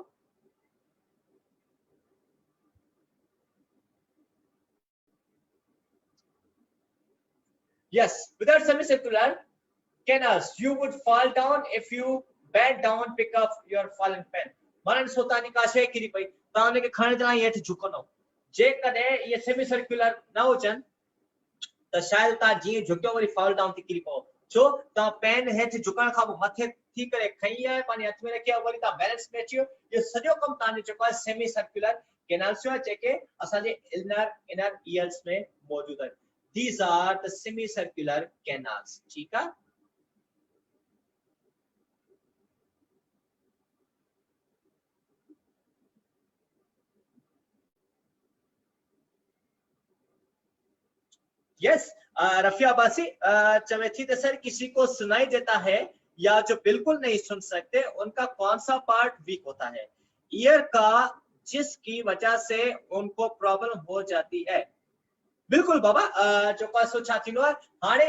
yes without semicircular canals you would fall down if you bend down pick up your fallen pen मानन सोता निकाशे किरी पई ताने के खण जना हेठ झुकनो जे कदे ये सेमीसर्कुलर ना होचन त शायद ता जी झुक्यो वरी फॉल डाउन थी किरी पओ छो ता पेन हेठ झुकण खां मथे थी करे खई है पानी हथ में रखे वरी ता बैलेंस में अचियो ये सजो कम ताने चको सेमीसर्कुलर कैनाल्स जो जेके असा जे इनर ईयर्स में मौजूद है these are the semicircular canals ठीक है यस रफिया बासी चमेथी तो सर किसी को सुनाई देता है या जो बिल्कुल नहीं सुन सकते उनका कौन सा पार्ट वीक होता है ईयर का जिसकी वजह से उनको प्रॉब्लम हो जाती है बिल्कुल बाबा जो का सोचा थी नो हाने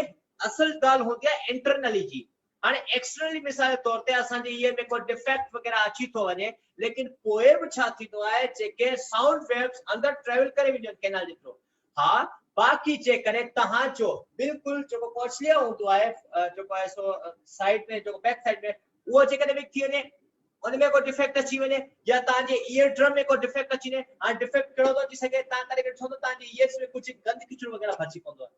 असल गाल होती है इंटरनली जी हाने एक्सटर्नली मिसाल तौर ते असा जे ईयर में कोई डिफेक्ट वगैरह अची तो वने लेकिन पोए छा थी तो है जेके साउंड वेव्स अंदर ट्रेवल करे विजन कैनाल जेतो हां बाकी जे करे तहां जो बिल्कुल जो कोचलिया होतो है जो को सो साइड में जो बैक साइड में वो जे कने विक थी ने उनमें को डिफेक्ट अची वने या ताजे ईयर ड्रम में को डिफेक्ट अची ने आ डिफेक्ट कड़ो तो अची सके ता करे के छो तो ताजे ईयर्स में कुछ गंद किचड़ वगैरह बची पवंदो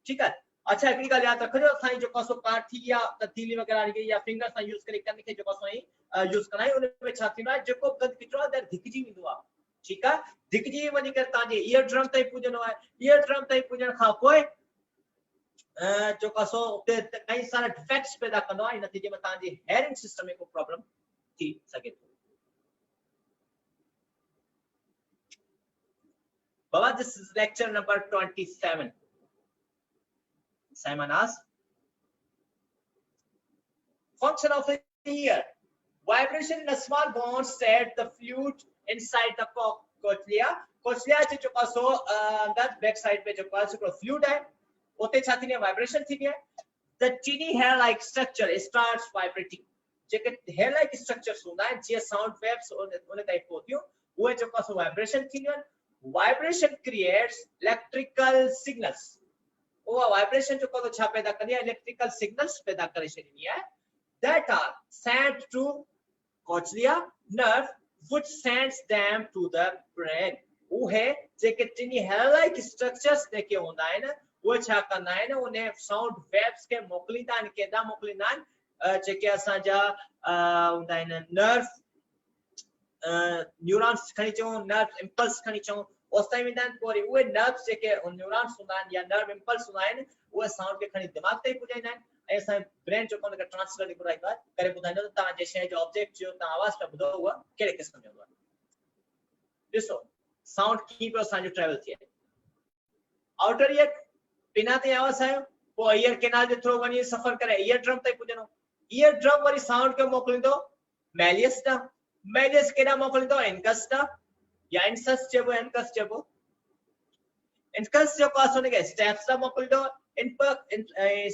ठीक है अच्छा एकड़ी गाल याद रखजो साईं जो कसो कार्ड थी या ततीली वगैरह के या फिंगर सा यूज करे कन के जो कसो यूज कराई उन में छा थीना जो गंद किचड़ अंदर धिकजी विंदो आ ठीक है धिकजी वनी कर ताजे ईयर ड्रम तई पूजनो है ईयर ड्रम तई पूजन खा पोए जो कसो ते कई सारा डिफेक्ट्स पैदा कंदो है नतीजे में ताजे हेयरिंग सिस्टम में को प्रॉब्लम थी सके बाबा this is lecture number 27 Simon asks function of the ear vibration in a small bone set the fluid inside the cochlea जो कसो अंदर बैक साइड पे जो कसो फ्लूइड है ओते छाती ने वाइब्रेशन थी है the tiny hair like structure starts vibrating JK hair like structures होता है जे साउंड वेव्स उन्हें टाइप होती हो वो जो कसो वाइब्रेशन थी है वाइब्रेशन क्रिएट्स इलेक्ट्रिकल सिग्नल्स वो वाइब्रेशन जो को छा पैदा कर दिया इलेक्ट्रिकल सिग्नल्स पैदा करे छनी है that are sent to cochlea nerve which sends them to the brain वो है जेके टिनी हेयर लाइक स्ट्रक्चर्स देखे होता है ना वो छा करना है ना उन्हें साउंड वेव्स के मोकलीदा केदा मोकलीदा जेके असा जा होता है ना नर्व न्यूरॉन्स खणी चऊं, नर्व इंपल्स खणी चऊं, ओस ताईं वेंदा आहिनि। पोइ उहे नर्व्स जेके न्यूरॉन्स हूंदा आहिनि या नर्व इंपल्स हूंदा आहिनि, उहे साउंड खे खणी दिमाग़ ताईं पुॼाईंदा आहिनि ऐं असांजो ब्रेन जेको हुनखे ट्रांसफर घुराईंदो आहे, करे ॿुधाईंदो त तव्हां जे शइ जो ऑब्जेक्ट जो तव्हां आवाज़ पिया ॿुधो उहा कहिड़े क़िस्म जो हूंदो आहे। ॾिसो साउंड कीअं पियो असांजो ट्रेवल थिए। आउटर ईयर पिना ते आवाज़ आयो, पोइ ईयर कैनाल जे थ्रू वञी सफ़र करे ईयर ड्रम ताईं पुॼंदो। ईयर ड्रम वरी साउंड खे मोकिलींदो मेलियस ॾांहुं, मेलियस केॾांहुं मोकिलींदो इनकस ॾांहुं या इनसस चइबो, इनकस चइबो। इनकस जो पासो हुनखे स्टेप्स ॾांहुं मोकिलींदो,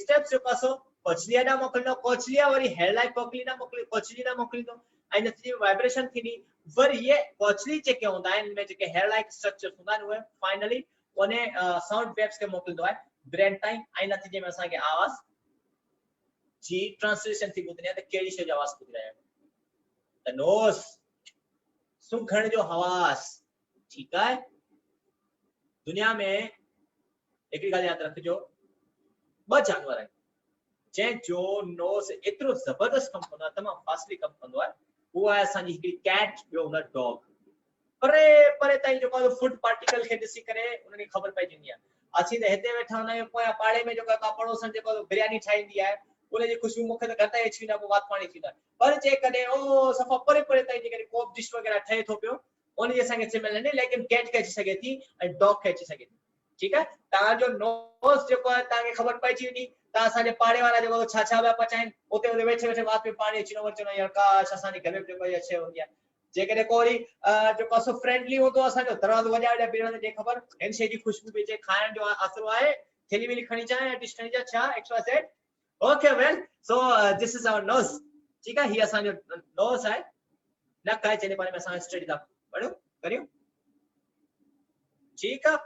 स्टेप्स जो पासो कोचलिया ॾांहुं मोकिलींदो, कोचलिया वरी हेयर लाइक कोचली ॾांहुं मोकिलींदो, कोचली ॾांहुं मोकिलींदो ऐं नतीजे में वाइब्रेशन थींदी। वरी ये कोचली जेके हूंदा आहिनि, इनमें जेके हेयर लाइक स्ट्रक्चर हूंदा आहिनि, उहे फाइनली उन्हें साउंड वेव्स खे मोकिलींदो आहे ब्रेन ताईं ऐं नतीजे में असांखे आवाज़ जी ट्रांसलेशन थी ॿुधणी आहे त कहिड़ी शइ जो आवाज़ ॿुधी रहिया आहियूं। त नोज़ सुंघण जो हवास, ठीकु आहे। दुनिया में हिकिड़ी ॻाल्हि यादि रखिजो, ॿ जानवर आहिनि जंहिंजो नोज़ एतिरो ज़बरदस्त कमु कंदो आहे, तमामु फास्टली कमु कंदो आहे। उहो आहे असांजी हिकिड़ी कैट, ॿियो हुन डॉग। परे परे ताईं जेको आहे फूड पार्टिकल खे ॾिसी करे उन्हनि खे ख़बर पइजी वेंदी आहे। असीं त हिते वेठा हूंदा आहियूं, पोयां पाड़े में जेको आहे पड़ोसन जेको बिरयानी ठाहींदी आहे, उनजी ख़ुशबू मूंखे त घर ताईं अची वेंदी आहे, पोइ वात पाणी थींदो आहे। पर जेकॾहिं ओ सफ़ा परे परे ताईं जेकॾहिं को डिश वग़ैरह ठहे थो पियो, उनजी असांखे स्मेल न, लेकिन कैट खे अची सघे थी ऐं डॉग खे अची सघे थी। ठीकु आहे, तव्हांजो नोज़ जेको आहे तव्हांखे ख़बर पइजी वेंदी त असांजे पाड़े वारा जेको छा छा पिया पचाइनि, उते वेठे वेठे वात में पाणी अची वञे, चवंदा यार काश असांजे घर में जेको इहा शइ हूंदी आहे। जेकॾहिं को वरी जेको आहे फ्रेंडली हूंदो असांजो, दरवाज़ो वॼाए वॼाए बीहंदो, जे ख़बर हिन शइ जी ख़ुशबू पई अचे, खाइण जो आसिरो आहे, थेली वेली खणी अचां या डिश खणी अचां, छा extra set. Okay well, so this is our nose. ठीकु आहे, हीअ असांजो नोज़ आहे। नक आहे जंहिंजे बारे में असां स्टडी था पढ़ियूं करियूं। ठीकु आहे,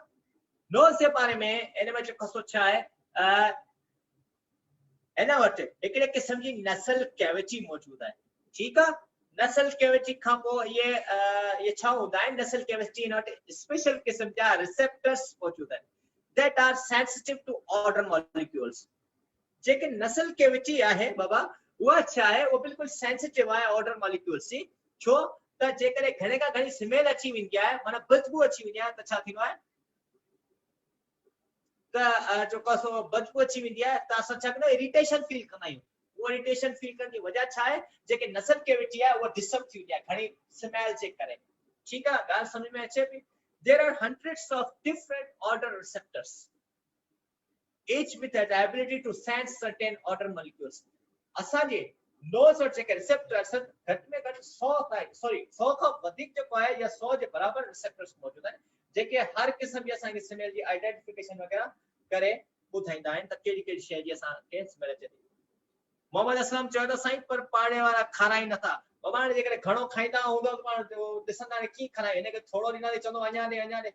नोज़ जे बारे में इन में जेको छा आहे, हिन वटि हिकिड़े क़िस्म जी नसल कैविटी मौजूद आहे। ठीकु आहे, नसल कैविटी खां पोइ ये छा हूंदा आहिनि, नसल कैविटी इन वटि स्पेशल क़िस्म जा रिसेप्टर्स मौजूद आहिनि that are sensitive to order molecules। जेके नसल कैविटी आहे बाबा, उहा छा आहे, उहा बिल्कुलु सेंसिटिव आहे ऑर्डर मॉलिक्यूल्स जी। छो त जेकॾहिं घणे खां घणी स्मेल अची वेंदी आहे, माना बदबू अची वेंदी आहे, त छा थींदो आहे त जेको आहे बदबू अची वेंदी आहे, त असां छा कंदा आहियूं, इरिटेशन फील कंदा आहियूं। उहा इरिटेशन फील करण जी वजह छा आहे, जेके नसल कैविटी आहे उहा डिस्टर्ब थी वेंदी आहे घणी स्मेल जे करे। ठीकु आहे, ॻाल्हि सम्झ में अचे पई। There are hundreds of different order receptors, each with the ability to sense certain order molecules। असांजे नोज़ और जेके रिसेप्टर्स घटि में घटि 100 खां वधीक जेको आहे या 100 जे बराबर रिसेप्टर्स मौजूद आहिनि, जेके हर क़िस्म जी असांखे स्मेल जी आइडेंटिफिकेशन वग़ैरह करे ॿुधाईंदा आहिनि त कहिड़ी कहिड़ी शइ जी असांखे स्मेल अचे थी। मोहम्मद असलम चयो त साईं पर पाड़े वारा खाराई नथा। बाबा हाणे जेकॾहिं घणो खाईंदा हूंदो त पाण ॾिसंदा कीअं खाराई, हिनखे थोरो ॾींदासीं चवंदो अञा ॾे अञा ॾे।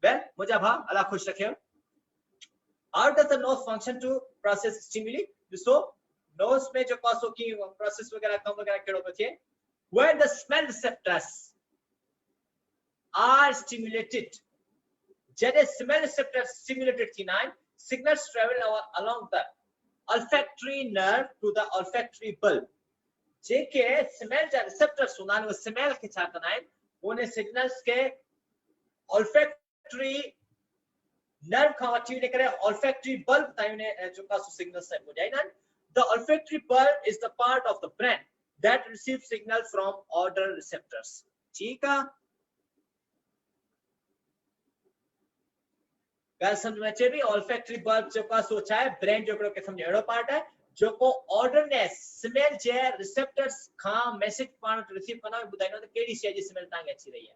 वेल मुंहिंजा भाउ अलाह ख़ुशि रखे। How does the nose function to process stimuli? ॾिसो नोज़ में जेको आहे सो कीअं प्रोसेस वग़ैरह कम वग़ैरह कहिड़ो पियो थिए। When the smell receptors are stimulated, जॾहिं स्मेल receptors stimulated थींदा आहिनि, signals travel along the olfactory nerve to the olfactory bulb। JK smell जा रिसेप्टर्स हूंदा आहिनि, उहे स्मेल खे छा कंदा आहिनि, उन सिग्नल्स खे olfactory nerve खां वठी वञी करे olfactory bulb ताईं जेका सिग्नल्स पहुचाईंदा आहिनि। The olfactory bulb is the part of the brain that receives signal from odor receptors। ठीक है, ॻाल्हि सम्झ में अचे पई। olfactory bulb जेको सोचा है ब्रेन जो हिकिड़ो क़िस्म जो अहिड़ो पार्ट है जेको ऑर्डरनेस स्मेल जे रिसेप्टर्स खां मैसेज पाण रिसीव कंदा ऐं ॿुधाईंदो त कहिड़ी शइ जी स्मेल तव्हांखे अची रही है।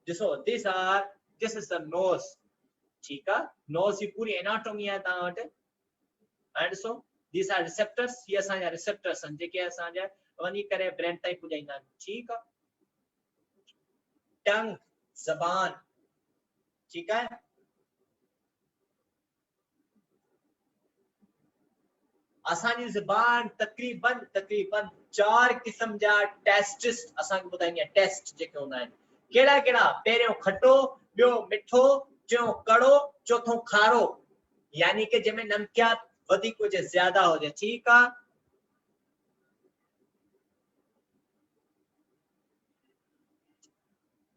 ॾिसो this is the nose। ठीक है, नोज़ जी पूरी एनाटॉमी है तव्हां वटि। ऐं ॾिसो these are receptors, ये असांजा रिसेप्टर्स आहिनि जेके असांजा वञी करे ब्रेन ताईं पुॼाईंदा आहिनि। ठीक है, टंग ज़बान। ठीक है, असांजी ज़बान तकरीबन 4 क़िस्म जा टेस्टिस असांखे ॿुधाईंदी आहे। टेस्ट जेके हूंदा आहिनि कहिड़ा कहिड़ा, पहिरियों खटो, ॿियो मिठो, टियों कड़ो, चौथों खारो, यानी कि जंहिंमें नमकियात वधिक हुजे ज्यादा हुजे ठीक है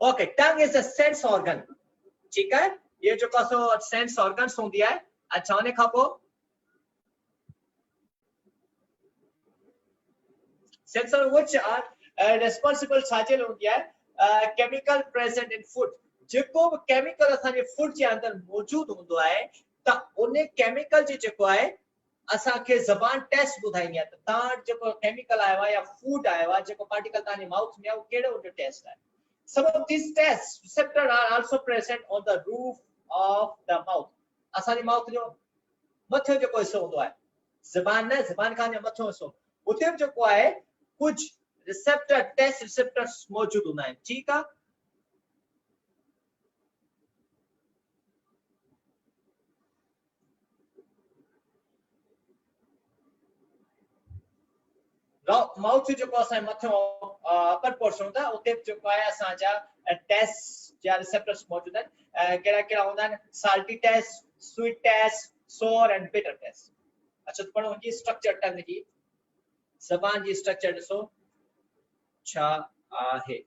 okay tongue is a sense organ ठीक है ये जो कसो सेंस ऑर्गन्स होंदी है अच्छा उन खां पोइ sensor which are responsible छाजे होंदी है chemical present in food जेको भी chemical असां जे फूड जे अंदर मौजूद होंदो आहे त उन chemical जे जेको आहे असां खे ज़बान टेस्ट ॿुधाईंदी आहे त तां जेको chemical आयो आहे या फूड आयो आहे जेको पार्टिकल तां जे माउथ में आहे वो केड़ो उनजो टेस्ट आहे some of these tests receptor are also present on the roof of the mouth असां जे माउथ जो मथे जेको हिस्सो होंदो आहे ज़बान न ज़बान खां मथो हिस्सो उते जेको आहे कुछ रिसेप्टर टेस्ट रिसेप्टर्स मौजूद होना है ठीक है माउथ जो असां मथो अपर पोर्शन होता है उते जो है असां जा टेस्ट या रिसेप्टर्स मौजूद हैं केड़ा केड़ा होंदा है साल्टी टेस्ट स्वीट टेस्ट सोर एंड बिटर टेस्ट अच्छा तो पढ़ो जी स्ट्रक्चर टंग जी ज़बान जी स्ट्रक्चर ॾिसो छा आहे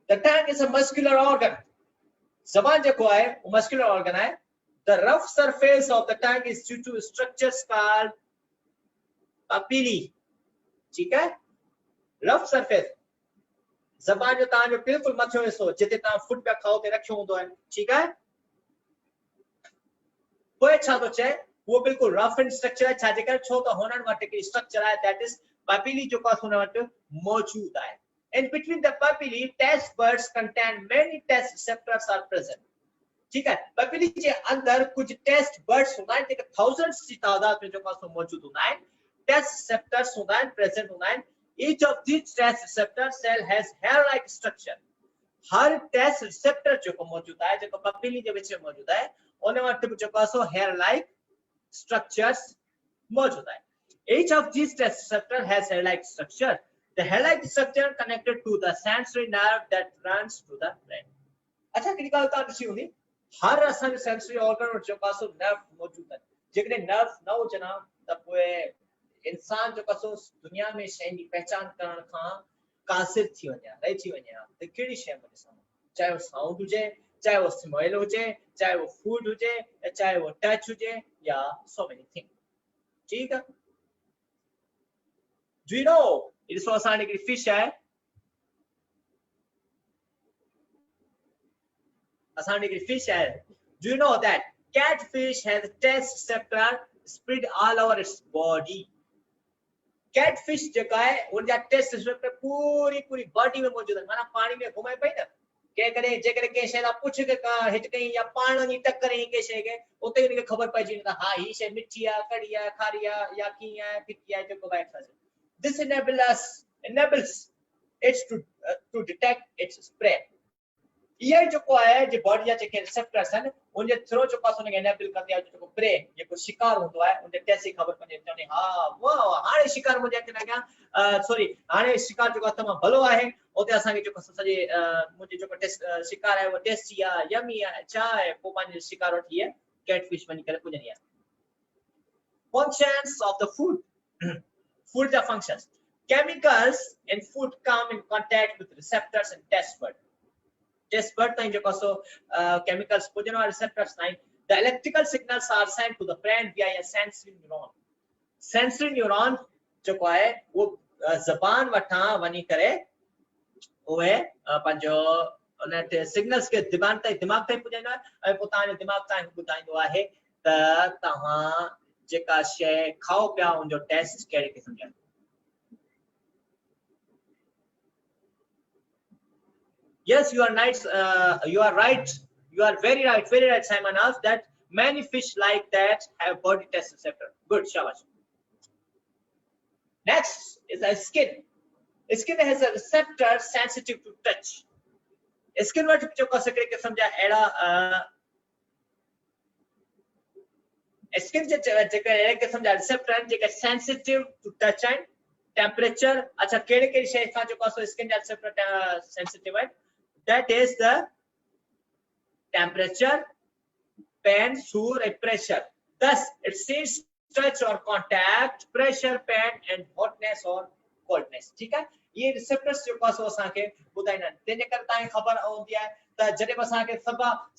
The tongue is a muscular organ. ज़बान जेको आहे वो muscular organ आहे. The rough surface of the tongue is due to structures called papillae. ठीक है? Rough surface. ज़बान जो तां जो बिल्कुल मथियो हिस्सो जिते तां फूड पिया खाओ ते रखियो हूंदो आहे ठीक है? पोइ छा थो चए वो बिल्कुल रफ एंड स्ट्रक्चर है छाजे कर छो तो होनन वट के स्ट्रक्चर है दैट इज papillae जो का हुन वट मौजूद है in between the papillae taste buds contain many taste receptors are present ठीक है papillae के अंदर कुछ taste buds होना है जेके thousands की तादाद में जो का मौजूद होना है taste receptors होना है present होना है each of these taste receptor cell has hair like structure her taste receptor जो को मौजूद है जो papillae के विच में मौजूद है उन वट जो का hair like structures मौजूद है each of these taste receptor has hair-like structure the hair-like structure connected to the sensory nerve that runs to the brain अच्छा कहिड़ी ॻाल्हि तव्हां ॾिसी हूंदी हर असांजो सेंसरी ऑर्गन जो कासो नर्व मौजूद है जेकॾहिं नर्व न हुजनि त पोइ इंसान जो कासो दुनिया में शइ जी पहचान करण खां कासिर थी वञे रही थी वञे त कहिड़ी शइ में ॾिसऊं चाहे वो साउंड हुजे चाहे वो स्मेल हुजे चाहे वो फूड हुजे चाहे वो टच हुजे या so many things ठीक है do you know it is also a fish है असां ने fish है do you know that catfish has a taste receptor spread all over its body catfish जेका है उनजा टेस्ट रिसेप्टर पूरी पूरी बॉडी में मौजूद है माना पानी में घुमाए पई ना के करे जे करे के शे दा पूछ के हिट कई या पाण नी टक्कर ही के शे के उते इनके खबर पजी त हां ही शे मिठी है कड़ी है खारी है या की है फिकी है जो बाइट है this enables it to detect its prey ये जो को है जे बॉडी या जे रिसेप्टर्स हैं उनजे थ्रू जो पास उनके एनेबल करते हैं जो प्रे ये को शिकार होतो है उनके कैसे खबर पने चने हां वाह हाणे शिकार मुझे के लगा सॉरी हाणे शिकार जो तमाम भलो है ओते असा के जो सजे मुझे जो टेस्ट शिकार है वो टेस्टी है यमी है चाय को पानी शिकार उठी है कैटफिश बनी करे पुजनी है functions of the food the functions chemicals in food come in contact with receptors and taste bud ताई जो कसो chemicals पुजन और receptors ताई the electrical signals are sent to the brain via a sensory neuron जो को है वो ज़बान वठा वनी करे ओए पंजो उनते सिग्नल्स के दिमाग ताई पुजन है पोता जो दिमाग ताई बुधाइंदो आहे त तहां जेका शय खाओ पिया उन जो टेस्ट केड़े किस्म जा Yes, you are right. You are right. You are very right. Very right, Simon. Asked that many fish like that have body test receptor. Good, shabash. Next is the skin. Skin has a receptor sensitive to touch. Skin what जो कर सकते कि समझा एड़ा skin जो जगह एड़ा कि समझा receptor जगह sensitive to touch and temperature. अच्छा केड़े शय का जो कर skin जा receptor sensitive है. That is the temperature, pain, सूर and pressure. Thus, it says touch or contact, pressure, pain and hotness or coldness. ठीक है? ये receptors जो पास हो असांखे ॿुधाईंदा आहिनि तंहिंजे करे तव्हांखे ख़बर हूंदी आहे त जॾहिं बि असांखे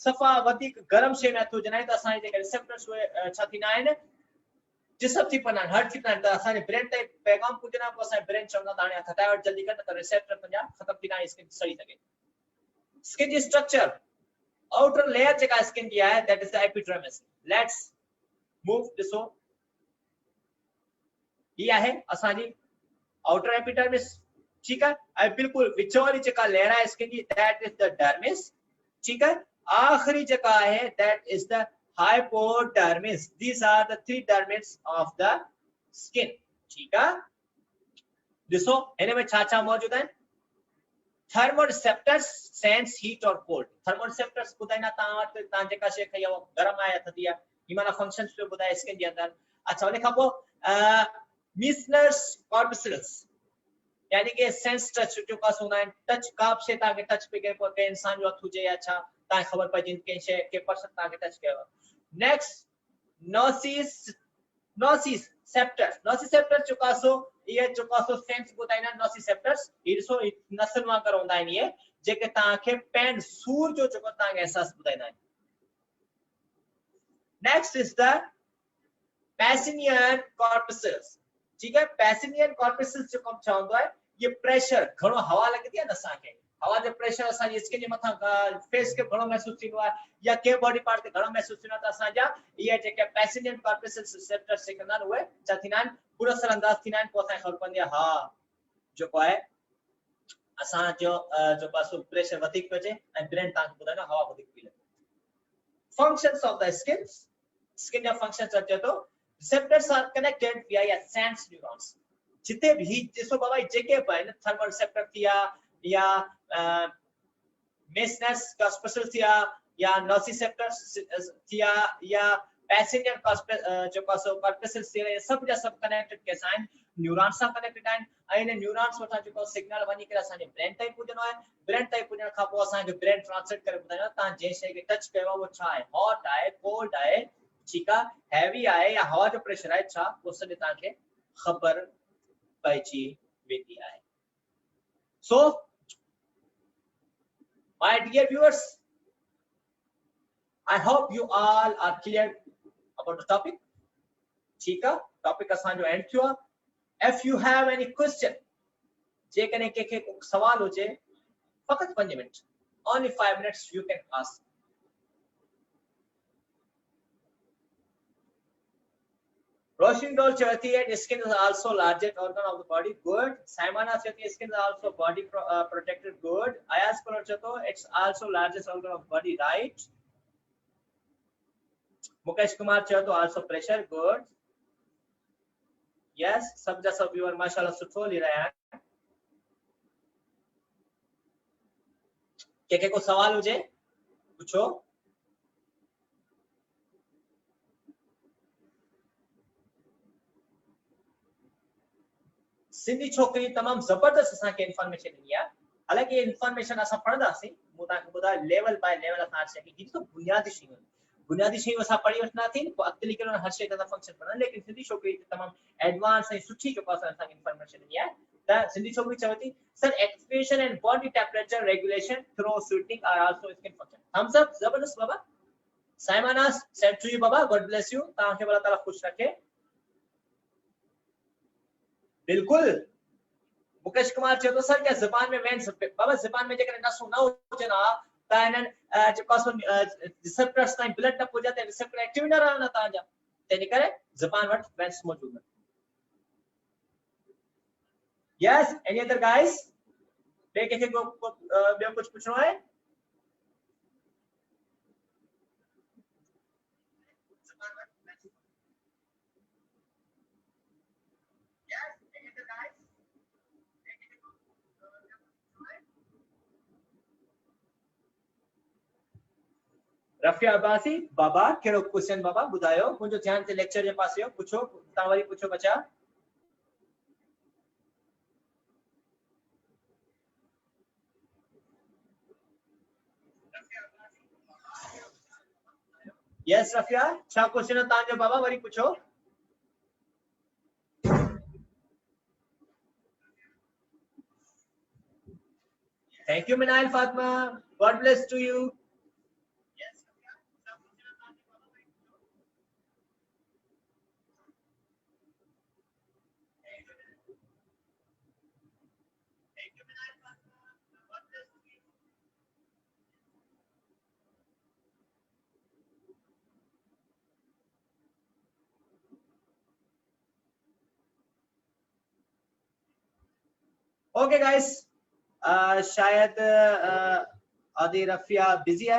सफ़ा वधीक गरम शइ में हथु विझणा आहिनि त असांजे जेके receptors उहे छा थींदा आहिनि डिस्टर्ब थी पवंदा आहिनि हर्ट थी पवंदा आहिनि त असांजे ब्रेन ताईं पैगाम पुॼंदा पोइ असांजे ब्रेन चवंदा त हाणे हटायो जल्दी कर न त रिसेप्टर पंहिंजा ख़तम थींदा आहिनि स्किन सड़ी सघे स्किन जी स्ट्रक्चर outer layer जेका स्किन की है that is the epidermis. Let's move ॾिसो ये है असांजी outer epidermis ठीक है ऐं बिल्कुल विच वारी जेका लेयर है स्किन की that is the dermis ठीक है आखिरी जेका है that is the hypodermis. These are the three dermis of the skin ठीक है ॾिसो हिन में छा छा मौजूद है thermoreceptors sense heat or cold thermoreceptors बुधाइना ता वट ता जेका शे खई वो गरम आया थदी है ही माना फंक्शंस पे बुधाए स्किन जे अंदर अच्छा उन खां पो Meissner's corpuscles यानी कि सेंस टच जो का सुना है टच काप से ता के टच पे के इंसान जो हथ हुजे या छा ता खबर पई जिन के शे के पर्सन ता के टच कयो नेक्स्ट nociceptors जो का सो ये जो का सो सेंस बुधाइना nociceptors इरसो नसल वांगर होंदा आहिनि ये जेके ता के पेन सूर जो जेको ता के एहसास बुधाइना आहिनि next is the Pacinian corpuscles ठीक है Pacinian corpuscles जो कम चाहंदो है ये प्रेशर घणो हवा लगदी है न असांखे हवा जो प्रेशर असां जी स्किन जे मथा फेस के घणो महसूस थींदो आहे या के बॉडी पार्ट ते घणो महसूस थींदो आहे त असां जा ये जेके Pacinian corpuscles receptors से कंदा उहे छा थींदा आहिनि पूरा सर अंदाज थींदा आहिनि पोइ असांखे ख़बर पवंदी आहे हा जेको आहे असां जो पासो प्रेशर वधीक पियो अचे ऐं ब्रेन तव्हांखे ॿुधाईंदो हवा वधीक पई लॻे functions of the skin जा functions अचे थो receptors are connected via sense neurons जिते भी ॾिसो बाबा जेके बि आहिनि थर्मोरिसेप्टर थिया या Meissner's corpuscles थिया या nociceptors थिया या Pacinian जो पासो corpuscles थिया सब जा सब कनेक्टेड कैसा आहिनि न्यूरॉन्स सां कनेक्टेड आहिनि ऐं इन न्यूरॉन्स वटां जेको सिग्नल वञी करे असांजे ब्रेन ताईं पुॼंदो आहे ब्रेन ताईं पुॼण खां पोइ असांखे ब्रेन ट्रांसलेट करे ॿुधाईंदो तव्हां जंहिं शइ खे टच कयो उहो छा आहे हॉट आहे कोल्ड आहे ठीकु आहे हैवी आहे या हवा जो प्रेशर आहे छा उहो सॼो तव्हांखे ख़बर पइजी वेंदी आहे सो my dear viewers I hope you all are clear about the topic ठीक आहे टॉपिक असांजो एंड थियो आहे if you have any question जेकॾहिं कंहिंखे सवाल हुजे फ़क़ति 5 minute only 5 minutes you can ask Roshni Dole chahti hai skin is also largest organ of the body good Saimana chahti skin is also body protected good Ayaz Kaur chato it's also largest organ of body right Mukesh Kumar chato also pressure good yes सब जा सब viewer माशाल्लाह सुठो ले रहा है के को सवाल हुजे पूछो सिंधी छोकरी तमाम जबरदस्त असा के इंफॉर्मेशन दी है हालांकि ये इंफॉर्मेशन असा पढ़दासी मुदा के बुदा लेवल बाय लेवल असा से कि तो बुनियादी शयूं असा पढ़ी वठना थी तो अगली के हर शे का फंक्शन पढ़ना लेकिन सिंधी छोकरी तमाम एडवांस ए सुठी जो पास असा इंफॉर्मेशन दी है द सिंधी छोकरी चवती sir expression and body temperature regulation through sweating are also skin function thumbs up जबरदस्त बाबा साइमनास सेड टू यू बाबा गॉड ब्लेस यू ता के अल्लाह ताला खुश रखे बिल्कुल मुकेश कुमार चयो सर क्या जुबान में वेंस बाबा जुबान में जेकर नसो न होजे ना तानन जो कासो रिसेप्टर्स ताई ब्लड न पुजा ते रिसेप्टर एक्टिव न रहना ताजा तेने करे जुबान वट वेंस मौजूद है यस एनी अदर गाइस बे के को बे कुछ पूछनो है रफिया अब्बासी बाबा केड़ो क्वेश्चन बाबा बुधायो मुझो ध्यान से लेक्चर जे पास पूछो ता वरी पूछो बच्चा यस रफिया, छा क्वेश्चन तांजो बाबा वरी पूछो। Thank you, Minail Fatma. God bless to you. Okay, guys. शायद आदि रफिया बिजी है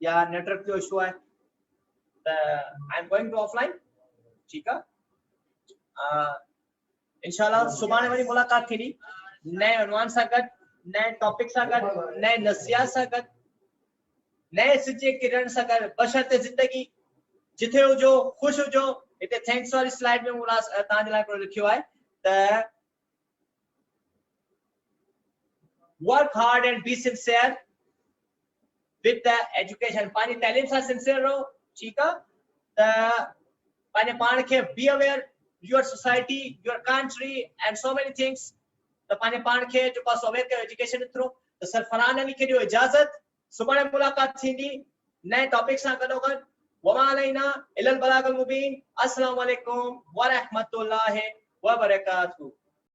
या नेटवर्क जो इशू है, I am going to offline. ठीक है, इंशाल्लाह सुभाणे वरी मुलाकात थींदी नए उन्वान सां गॾु, नए टॉपिक सां गॾु, नए नसिहत सां गॾु, नए सिजे किरण सां गॾु। बशर्ते ज़िंदगी जिथे हुजो ख़ुशि हुजो। हिते थैंक्स वारी स्लाइड में मूं तव्हांजे लाइ हिकिड़ो लिखियो आहे त work hard and be sincere with the education। पानी तालीम सां सिंसियर रहो। ठीक है, त पाने पान के be aware your society, your country and so many things। त पाने पान के जो पास अवेयर के एजुकेशन थ्रू। त सरफरान अली के जो इजाजत, सुभाणे मुलाकात थींदी नए टॉपिक सां गॾोगॾु। वमा अलैना इल्लल बलागुल मुबीन। अस्सलामु अलैकुम व रहमतुल्लाहि व बरकातहू।